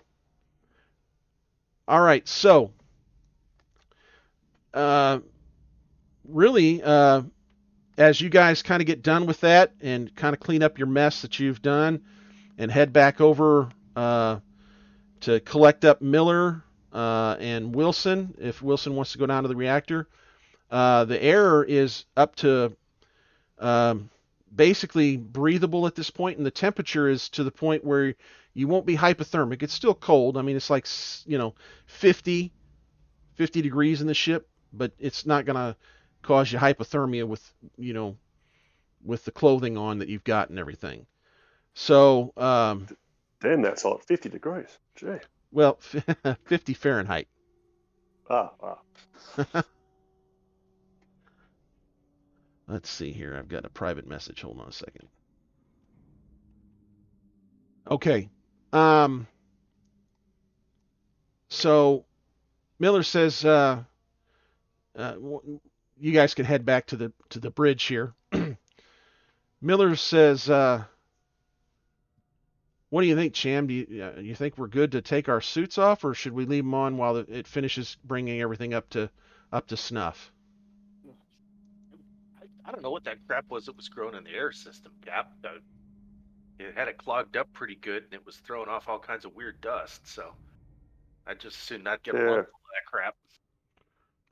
All right, so really, as you guys kind of get done with that and kind of clean up your mess that you've done and head back over to collect up Miller and Wilson, if Wilson wants to go down to the reactor, the air is up to basically breathable at this point, and the temperature is to the point where you won't be hypothermic. It's still cold. I mean, it's like 50 degrees in the ship, but it's not going to cause you hypothermia with with the clothing on that you've got and everything. So Damn, that's like 50 degrees. Gee. well, 50 Fahrenheit. Wow. Let's see here. I've got a private message. Hold on a second. Okay. So Miller says you guys can head back to the bridge here. Miller says What do you think, Cham? Do you think we're good to take our suits off, or should we leave them on while it finishes bringing everything up to snuff? I don't know what that crap was that was growing in the air system, Cap. It had it clogged up pretty good, and it was throwing off all kinds of weird dust. So I'd just soon not get a lung full of that crap.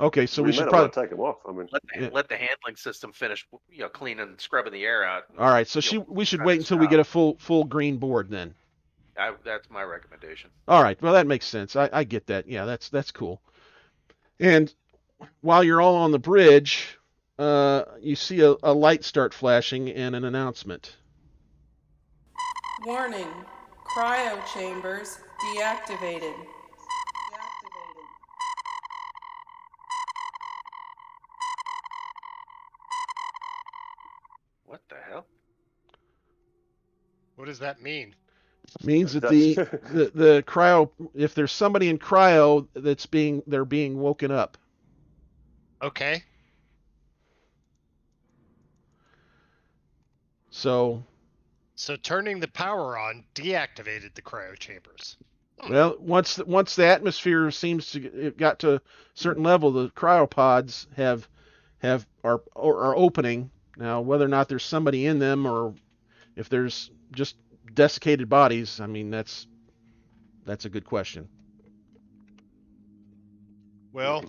Okay, so we may should not probably want to take them off. I mean, let the handling system finish, cleaning and scrubbing the air out. All right, so we should wait until we get a full green board then. That's my recommendation. All right, well that makes sense. I get that. Yeah, that's cool. And while you're all on the bridge, you see a light start flashing and an announcement. Warning, cryo chambers deactivated. What the hell? What does that mean? Means that the cryo, if there's somebody in cryo they're being woken up. Okay. So turning the power on deactivated the cryo chambers. Well, once the atmosphere seems to it got to a certain level, the cryopods are opening. Now, whether or not there's somebody in them or if there's just desiccated bodies, I mean that's a good question. Well,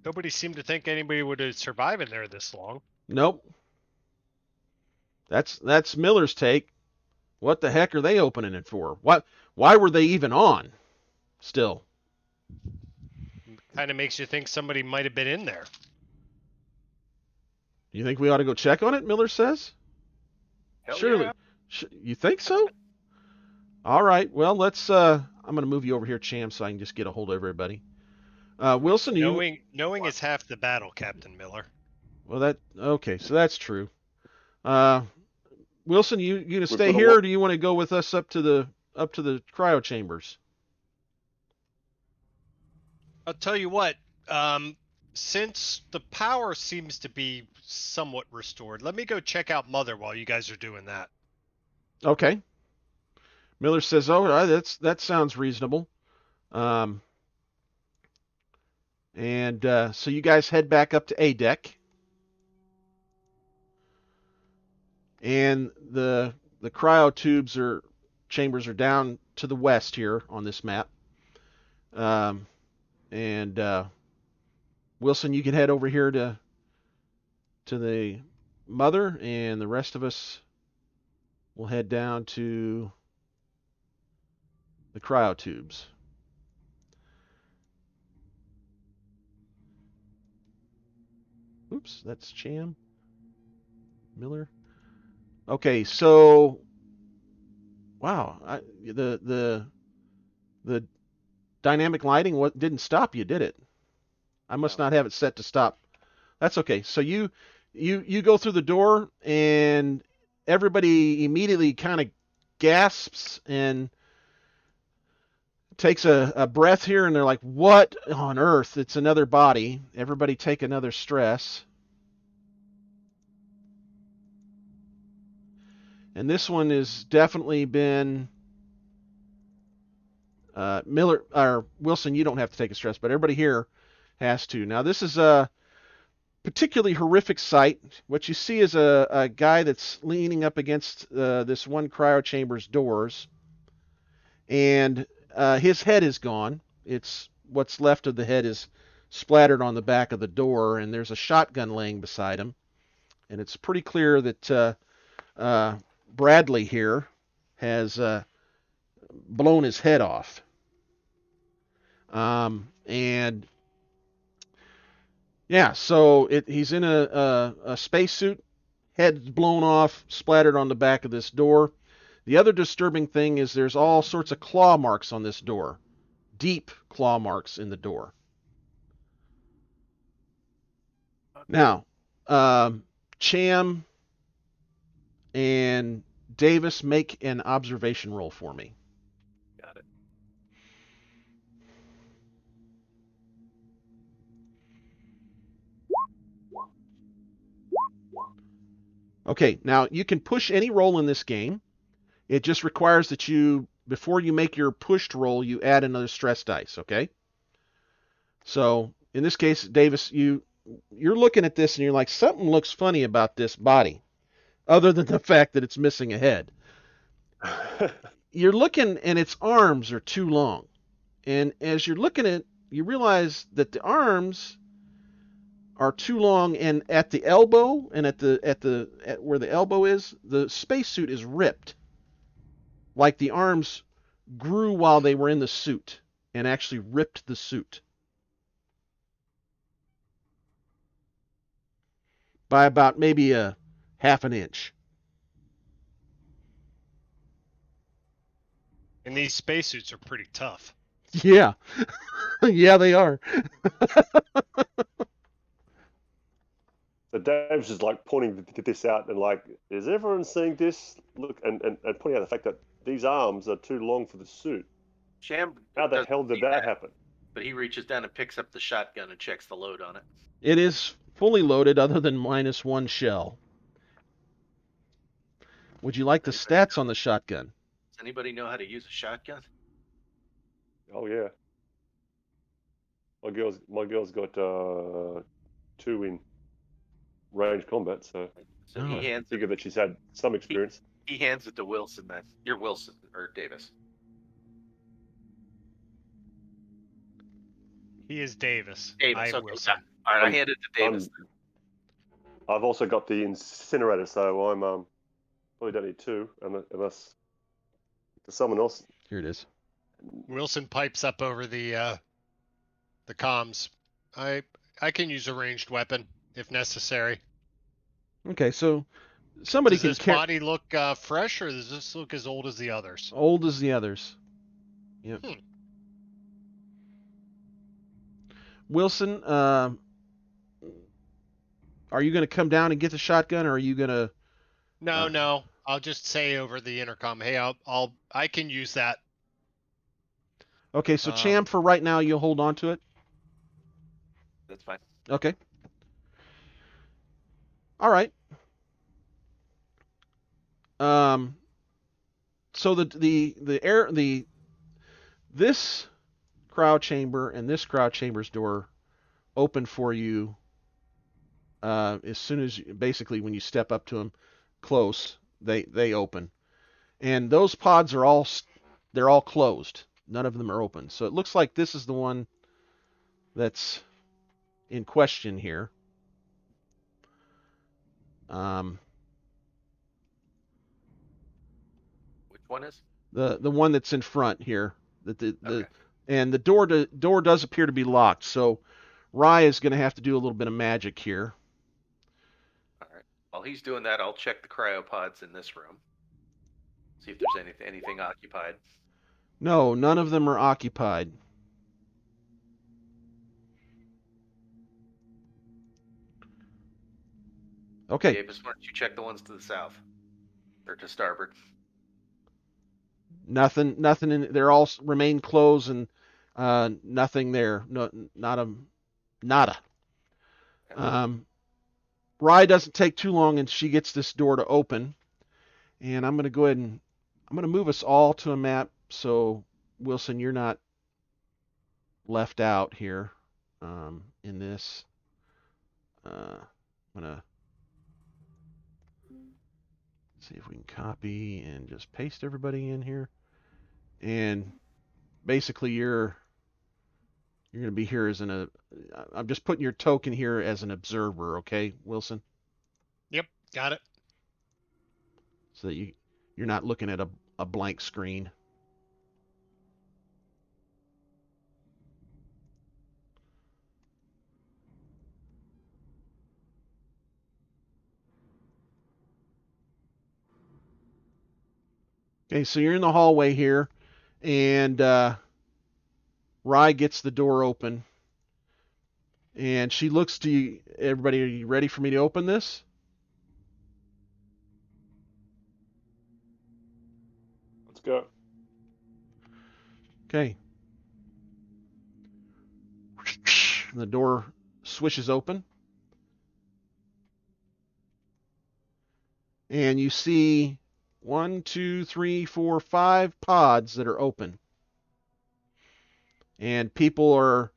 nobody seemed to think anybody would survive in there this long. Nope. That's Miller's take. What the heck are they opening it for? Why were they even on? Still. Kind of makes you think somebody might have been in there. You think we ought to go check on it? Miller says. Hell Surely. Yeah. You think so? All right. Well, let's. I'm going to move you over here, Cham, so I can just get a hold of everybody. Wilson, knowing is half the battle, Captain Miller. Well, okay. So that's true. Wilson, you gonna stay here, or do you want to go with us up to the cryo chambers? I'll tell you what. Since the power seems to be somewhat restored, let me go check out Mother while you guys are doing that. Okay. Miller says, "Oh, that sounds reasonable." So you guys head back up to A deck, and the cryo chambers are down to the west here on this map. Wilson, you can head over here to the Mother, and the rest of us will head down to the cryotubes. Oops, that's Cham. Miller. Okay, so wow, the dynamic lighting didn't stop you, did it? I must not have it set to stop. That's okay. So you go through the door, and everybody immediately kind of gasps and takes a breath here, and they're like, "What on earth? It's another body." Everybody take another stress. And this one has definitely been Miller or Wilson. You don't have to take a stress, but everybody here has to. Now, this is a particularly horrific sight. What you see is a guy that's leaning up against this one cryo chamber's doors, and his head is gone. It's what's left of the head is splattered on the back of the door, and there's a shotgun laying beside him. And it's pretty clear that Bradley here has blown his head off. And yeah, so he's in a spacesuit, head's blown off, splattered on the back of this door. The other disturbing thing is there's all sorts of claw marks on this door, deep claw marks in the door. Now, Cham and Davis, make an observation roll for me. Got it. Okay, now you can push any roll in this game. It just requires that you, before you make your pushed roll, you add another stress dice, okay? So in this case, Davis, you're looking at this and you're like, something looks funny about this body, other than the fact that it's missing a head. You're looking and its arms are too long. And as you're looking at it, you realize that the arms are too long, and at the elbow and at where the elbow is, the spacesuit is ripped. Like the arms grew while they were in the suit and actually ripped the suit by about maybe a half an inch. And these spacesuits are pretty tough. Yeah. Yeah, they are. So Dave's just like pointing this out and like, is everyone seeing this? Look, and pointing out the fact that these arms are too long for the suit. Sham. How the doesn't hell did see that happen? But he reaches down and picks up the shotgun and checks the load on it. It is fully loaded other than -1 shell. Would you like the stats on the shotgun? Does anybody know how to use a shotgun? Oh yeah. My girl's got 2 in range combat, so So Oh. he hands figure that she's had some experience. he hands it to Wilson. Then you're Wilson or Davis. He is Davis. Davis. I am Okay. Wilson. All right, I I'm- hand it to Davis. I've also got the incinerator, so I'm probably don't need 2 unless there's someone else. Here it is. Wilson pipes up over the comms. I can use a ranged weapon if necessary. Okay, so somebody Does can this carry. body look fresh, or does this look as old as the others? Old as the others. Yep. Wilson, are you going to come down and get the shotgun, or are you going to? No. I'll just say over the intercom, hey, I can use that. Okay, so Cham, for right now, you'll hold on to it. That's fine. Okay. All right. So this cryo chamber and this cryo chamber's door open for you as soon as basically when you step up to them close, they open, and those pods are all closed. None of them are open. So it looks like this is the one that's in question here. Which one is? The one that's in front here. Okay. And the door does appear to be locked. So Rye is going to have to do a little bit of magic here. All right. While he's doing that, I'll check the cryopods in this room. See if there's anything occupied. No, none of them are occupied. Okay. Davis, why don't you check the ones to the south or to starboard? Nothing in. They're all remain closed and nothing there. No, nada. Rye doesn't take too long, and she gets this door to open. And I'm going to go ahead and I'm going to move us all to a map. So Wilson, you're not left out here in this. I'm going to see if we can copy and just paste everybody in here. And basically you're going to be here as I'm just putting your token here as an observer, okay, Wilson? Yep, got it. So that you're not looking at a blank screen. Okay, so you're in the hallway here, and Rye gets the door open, and she looks to you. Everybody, are you ready for me to open this? Let's go. Okay. The door swishes open, and you see 1, 2, 3, 4, 5 pods that are open. And people are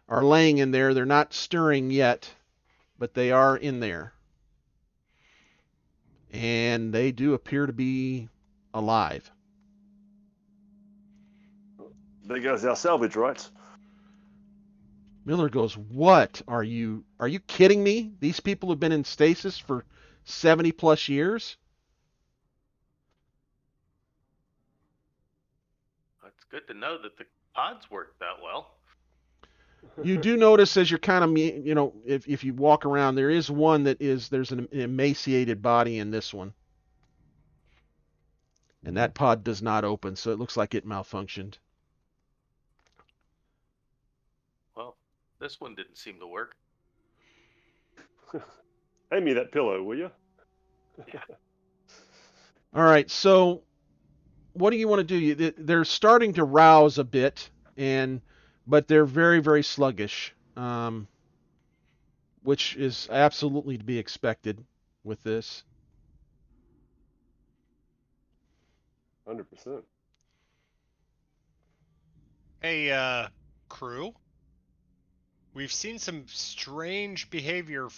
laying in there. They're not stirring yet, but they are in there. And they do appear to be alive. There goes our salvage rights. Miller goes, "What? Are you kidding me? These people have been in stasis for 70 plus years?" It's good to know that the pods work that well. You do notice as you're kind of, if you walk around, there's an emaciated body in this one. And that pod does not open, so it looks like it malfunctioned. Well, this one didn't seem to work. Hand me that pillow, will you? Yeah. All right, so what do you want to do? They're starting to rouse a bit, but they're very, very sluggish, which is absolutely to be expected with this. 100%. Hey, crew. We've seen some strange behavior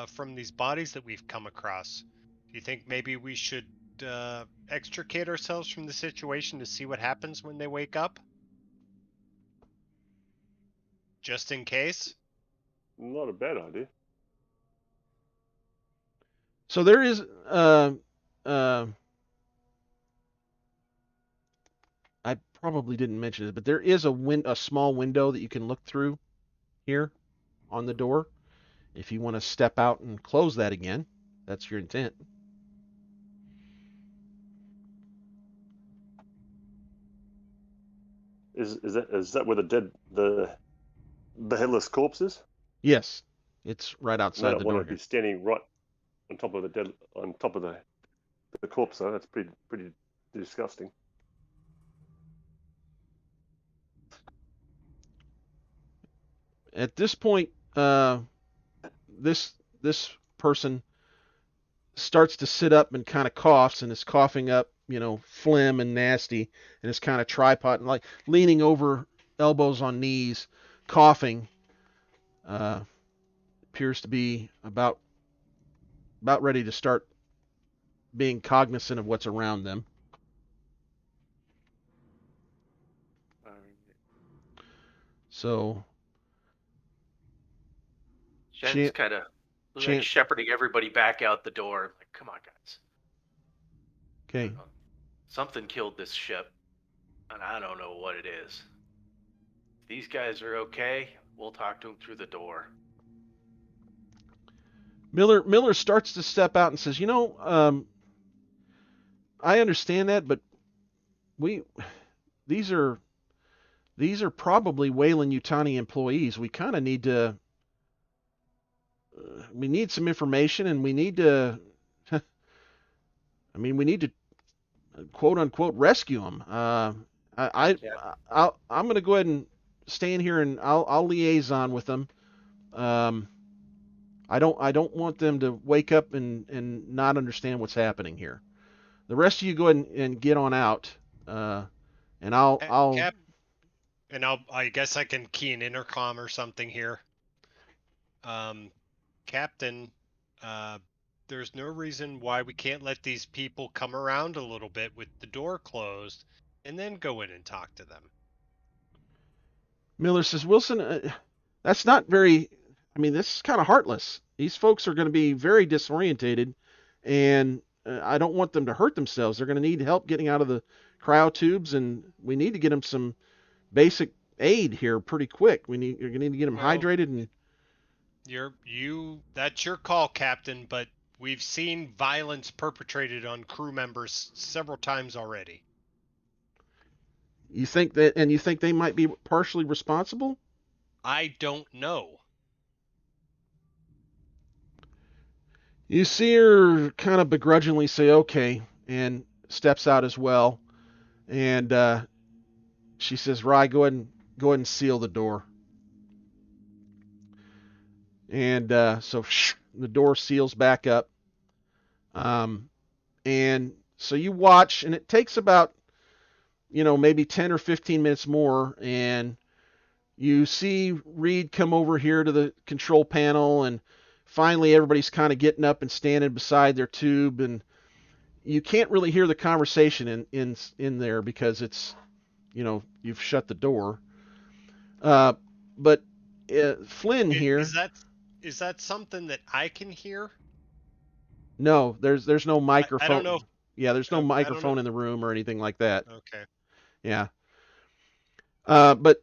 from these bodies that we've come across. Do you think maybe we should extricate ourselves from the situation to see what happens when they wake up? Just in case? Not a bad idea. So there is I probably didn't mention it, but there is a small window that you can look through here on the door. If you want to step out and close that again, that's your intent. Is that where the headless corpse is? Yes, it's right I outside don't the want door to here. be standing right on top of the corpse, though. That's pretty disgusting. At this point, this person starts to sit up and kind of coughs and is coughing up, phlegm and nasty, and is kind of tripod and like leaning over, elbows on knees, coughing. Appears to be about ready to start being cognizant of what's around them. So Jen's kind of like shepherding everybody back out the door. Like, come on, guys. Okay. Something killed this ship, and I don't know what it is. If these guys are okay, we'll talk to them through the door. Miller starts to step out and says, I understand that, but these are probably Weyland-Yutani employees. We kind of need to. We need some information, and we need to. We need to, quote unquote, rescue them. I'm going to go ahead and stay in here, and I'll liaison with them. I don't want them to wake up and not understand what's happening here. The rest of you go ahead and get on out, and I guess I can key an intercom or something here. Captain, there's no reason why we can't let these people come around a little bit with the door closed and then go in and talk to them. Miller says, Wilson, that's not very, this is kind of heartless. These folks are going to be very disorientated, and I don't want them to hurt themselves. They're going to need help getting out of the cryo tubes, and we need to get them some basic aid here pretty quick. You're going to need to get them hydrated. And that's your call, Captain, but we've seen violence perpetrated on crew members several times already. You think they might be partially responsible? I don't know. You see her kind of begrudgingly say, okay, and steps out as well. And she says, Rye, go ahead and seal the door. And so the door seals back up. And So you watch, and it takes about, maybe 10 or 15 minutes more, and you see Reed come over here to the control panel, and finally everybody's kind of getting up and standing beside their tube, and you can't really hear the conversation in there because it's, you've shut the door. But Flynn here. Is that something that I can hear? No, there's no microphone. I don't know. Yeah, there's no microphone in the room or anything like that. Okay. Yeah. But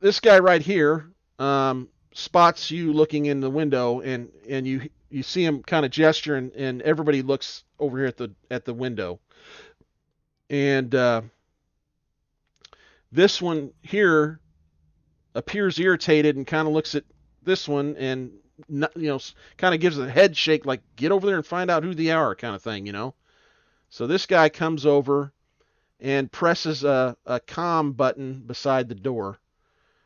this guy right here spots you looking in the window, and you see him kind of gesture, and everybody looks over here at the window. And this one here appears irritated and kind of looks at this one and kind of gives a head shake, like, get over there and find out who they are, kind of thing, So this guy comes over and presses a comm button beside the door,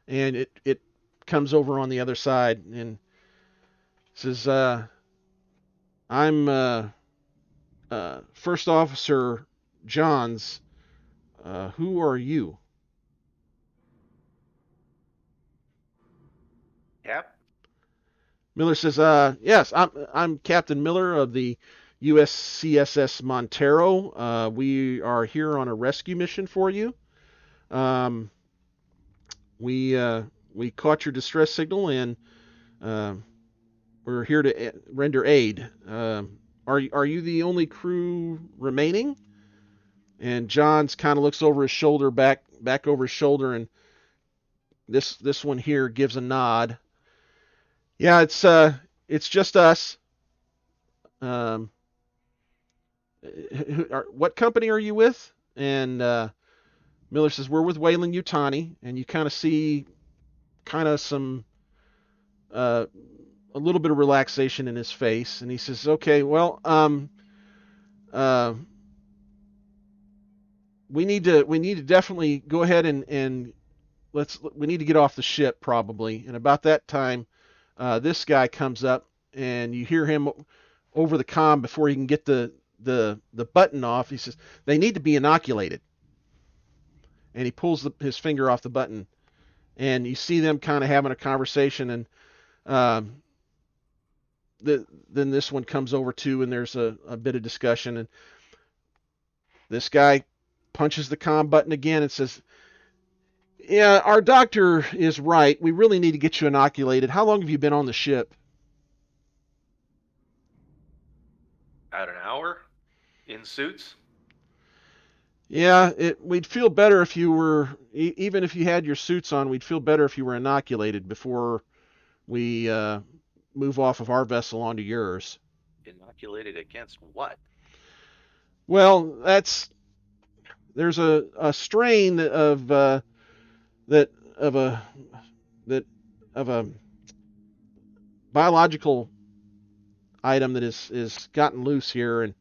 and it comes over on the other side and says, I'm First Officer Johns. Who are you? Cap? Miller says, yes, I'm Captain Miller of the USCSS Montero. We are here on a rescue mission for you. We caught your distress signal, and we're here to render aid. Are you the only crew remaining? And Johns kind of looks over his shoulder, back over his shoulder, and this one here gives a nod. Yeah, it's just us. What company are you with? And Miller says, we're with Weyland-Yutani, and you kind of see some a little bit of relaxation in his face, and he says, okay, well, we need to definitely go ahead and we need to get off the ship probably. And about that time, this guy comes up, and you hear him over the comm before he can get the button off. He says, they need to be inoculated. And he pulls his finger off the button, and you see them kind of having a conversation, and then this one comes over too, and there's a bit of discussion, and this guy punches the comm button again and says, yeah, our doctor is right. We really need to get you inoculated. How long have you been on the ship? About an hour in suits. Yeah, we'd feel better if you were, even if you had your suits on, we'd feel better if you were inoculated before we move off of our vessel onto yours. Inoculated against what? Well, there's a strain of a biological item that is gotten loose here, and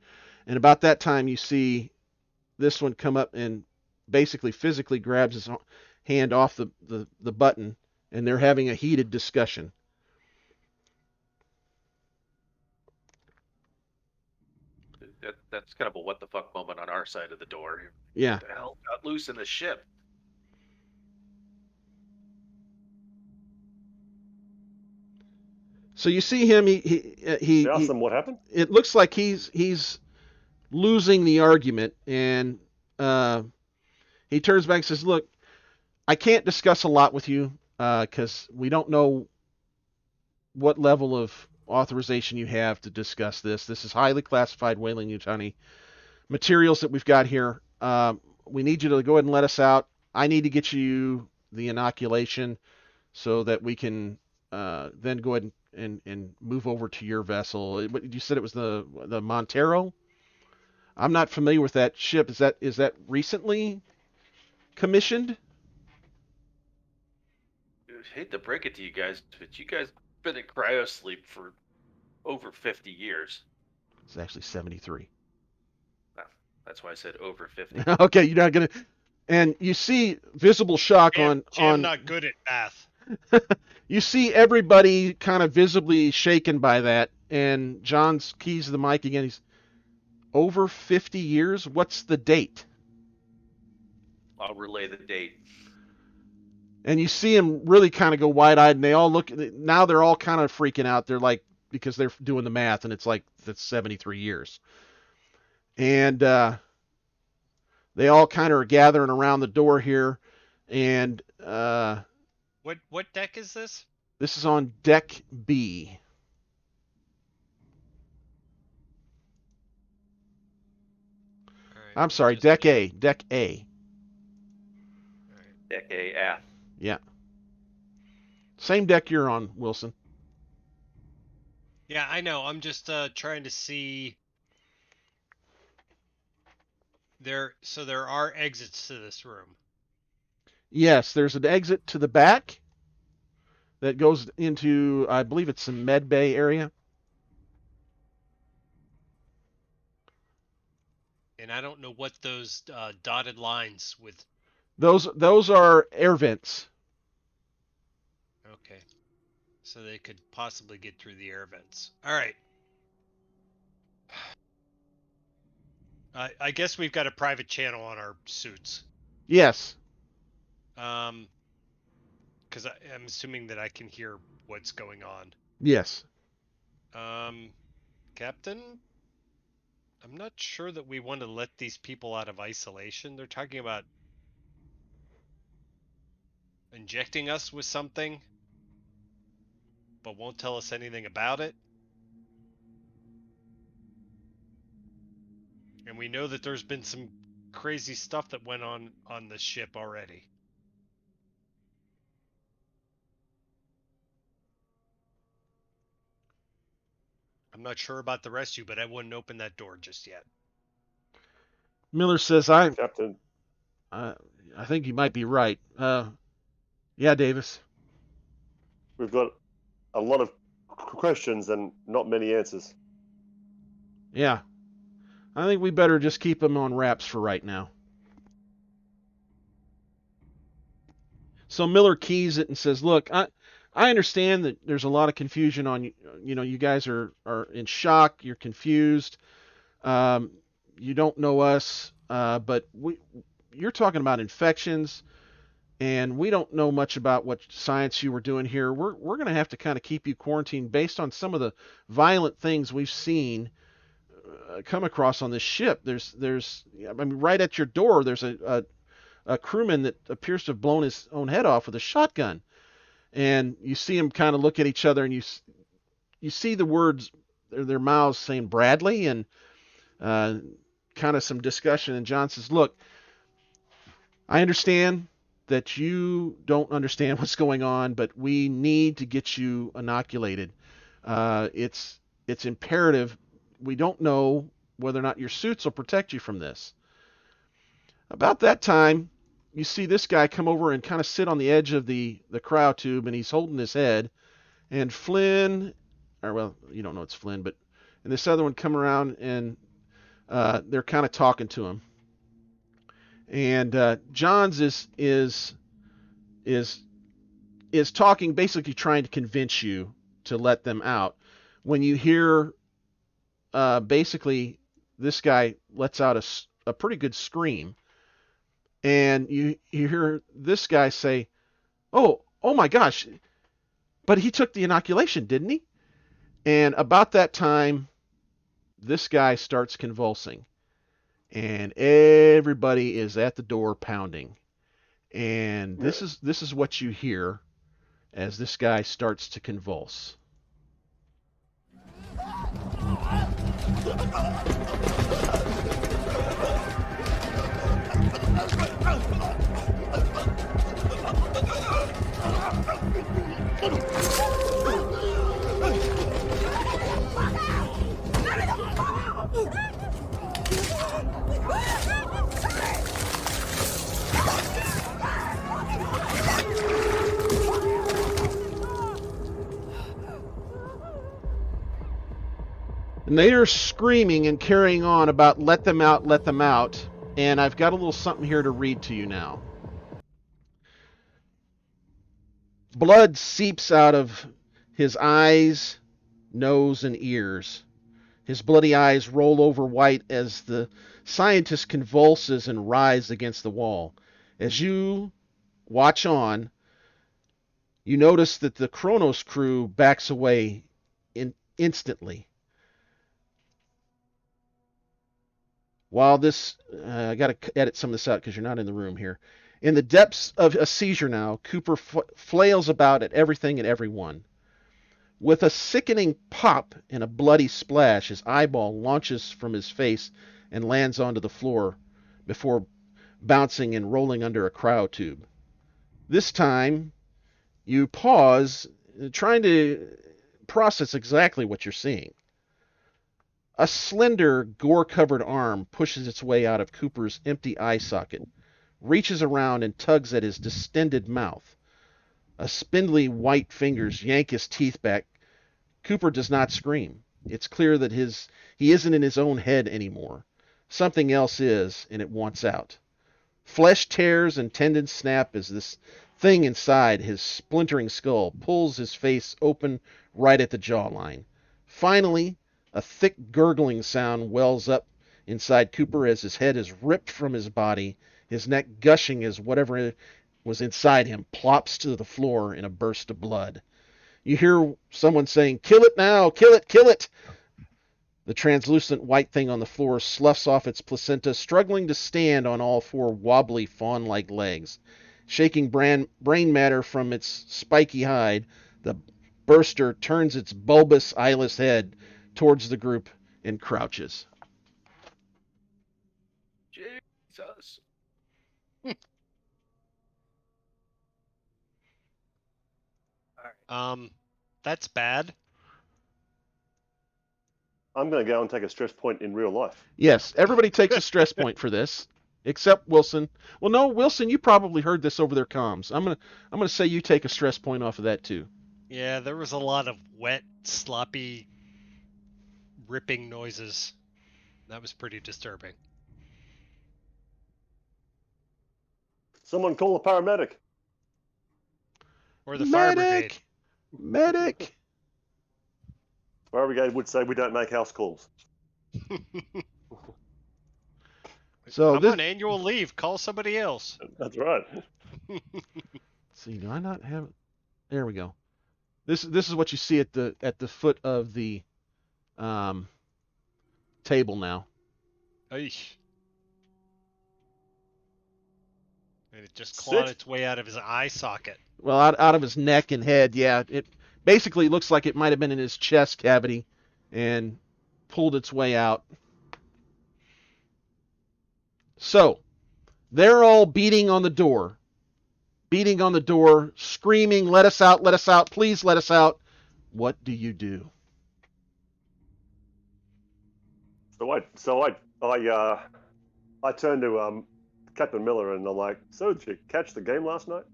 about that time you see this one come up and basically physically grabs his hand off the button, and they're having a heated discussion. That's kind of a what the fuck moment on our side of the door. Yeah. What the hell got loose in the ship? So you see him. He asked them what happened. It looks like he's losing the argument, and he turns back and says, "Look, I can't discuss a lot with you because we don't know what level of authorization you have to discuss this. This is highly classified Weyland-Yutani materials that we've got here. We need you to go ahead and let us out. I need to get you the inoculation so that we can then go ahead and move over to your vessel. You said it was the Montero? I'm not familiar with that ship. Is that recently commissioned? I hate to break it to you guys, but you guys have been in cryosleep for over 50 years. It's actually 73. That's why I said over 50. Okay, you're not gonna. And you see visible shock on. I'm not good at math. You see everybody kind of visibly shaken by that, and John's keys to the mic again. Over 50 years? What's the date? I'll relay the date. And you see them really kind of go wide-eyed, and they all look. Now they're all kind of freaking out. They're like, because they're doing the math, and it's like that's 73 years. And they all kind of are gathering around the door here, and What deck is this? this is on deck B. All right, I'm sorry, just- deck A. Deck A. all right. Deck AF. Yeah. Same deck you're on, Wilson. Yeah, I know. I'm just trying to see. So there are exits to this room. Yes, there's an exit to the back that goes into, I believe it's the med bay area. And I don't know what those dotted lines with. Those are air vents. Okay. So they could possibly get through the air vents. All right. I guess we've got a private channel on our suits. Yes. Because I'm assuming that I can hear what's going on. Yes. Captain, I'm not sure that we want to let these people out of isolation. They're talking about injecting us with something, but won't tell us anything about it. And we know that there's been some crazy stuff that went on the ship already. I'm not sure about the rest of you, but I wouldn't open that door just yet. Miller says, Captain, I think you might be right. Yeah, Davis. we've got a lot of questions and not many answers. Yeah. I think we better just keep them on wraps for right now. So Miller keys it and says, look, I understand that there's a lot of confusion on, you guys are in shock. You're confused. You don't know us, but you're talking about infections, and we don't know much about what science you were doing here. We're going to have to kind of keep you quarantined based on some of the violent things we've seen come across on this ship. Right at your door, there's a crewman that appears to have blown his own head off with a shotgun. And you see them kind of look at each other, and you see the words, their mouths saying Bradley, and kind of some discussion. And John says, look, I understand that you don't understand what's going on, but we need to get you inoculated. It's imperative. We don't know whether or not your suits will protect you from this. About that time, you see this guy come over and kind of sit on the edge of the cryo tube, and he's holding his head. And Flynn, you don't know it's Flynn, and this other one come around, and they're kind of talking to him. And Johns is talking, basically trying to convince you to let them out. When you hear, basically, this guy lets out a pretty good scream. And you hear this guy say, oh my gosh, but he took the inoculation, didn't he? And about that time, this guy starts convulsing. And everybody is at the door pounding. And this is what you hear as this guy starts to convulse. And they are screaming and carrying on about let them out, let them out. And I've got a little something here to read to you now. Blood seeps out of his eyes, nose, and ears. His bloody eyes roll over white as the scientist convulses and writhes against the wall. As you watch on, you notice that the Kronos crew backs away instantly. While this, I got to edit some of this out because you're not in the room here. In the depths of a seizure now, Cooper flails about at everything and everyone. With a sickening pop and a bloody splash, his eyeball launches from his face and lands onto the floor before bouncing and rolling under a cryo tube. This time, you pause, trying to process exactly what you're seeing. A slender, gore-covered arm pushes its way out of Cooper's empty eye socket, reaches around and tugs at his distended mouth. A spindly white fingers yank his teeth back. Cooper does not scream. It's clear that he isn't in his own head anymore. Something else is, and it wants out. Flesh tears and tendons snap as this thing inside his splintering skull pulls his face open right at the jawline. Finally, a thick gurgling sound wells up inside Cooper as his head is ripped from his body, his neck gushing as whatever was inside him plops to the floor in a burst of blood. You hear someone saying, "Kill it now! Kill it! Kill it!" The translucent white thing on the floor sloughs off its placenta, struggling to stand on all four wobbly fawn-like legs. Shaking brain matter from its spiky hide, the burster turns its bulbous, eyeless head towards the group and crouches. Jesus. That's bad. I'm going to go and take a stress point in real life. Yes, everybody takes a stress point for this, except Wilson. Well, no, Wilson, you probably heard this over their comms. I'm gonna say you take a stress point off of that too. Yeah, there was a lot of wet, sloppy, ripping noises. That was pretty disturbing. Someone call a paramedic. Or the fire brigade. Medic! Medic! Fire brigade would say we don't make house calls. So I'm this, on annual leave. Call somebody else. That's right. let's see, do I not have? There we go. This is what you see at the foot of the table now. Eesh. And it just clawed Sit. its way out of his eye socket. Well, out of his neck and head. Yeah, it basically looks like it might have been in his chest cavity and pulled its way out. So, they're all beating on the door, screaming, let us out, please let us out. What do you do? So I turned to Captain Miller and I'm like, "So did you catch the game last night?"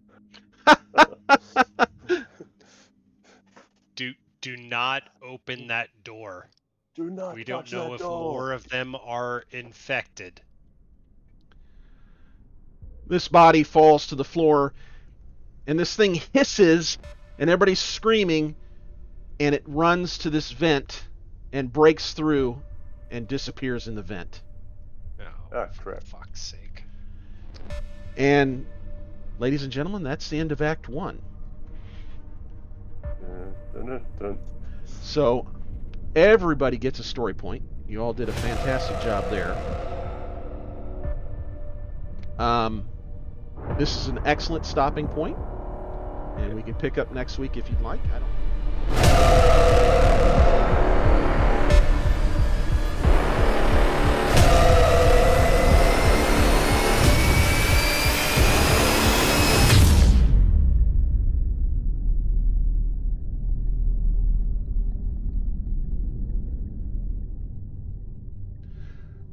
Do not open that door. Do not. We don't touch know that if door. more of them are infected. This body falls to the floor, and this thing hisses, and everybody's screaming, and it runs to this vent and breaks through and disappears in the vent. Oh, crap. For fuck's sake. And, ladies and gentlemen, that's the end of Act 1. Dun, dun, dun. So, everybody gets a story point. You all did a fantastic job there. This is an excellent stopping point, and we can pick up next week if you'd like. I don't.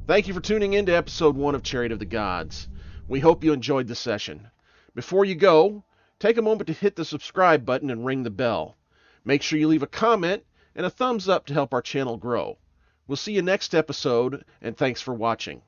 Thank you for tuning in to episode 1 of Chariot of the Gods. We hope you enjoyed the session. Before you go, take a moment to hit the subscribe button and ring the bell. Make sure you leave a comment and a thumbs up to help our channel grow. We'll see you next episode, and thanks for watching.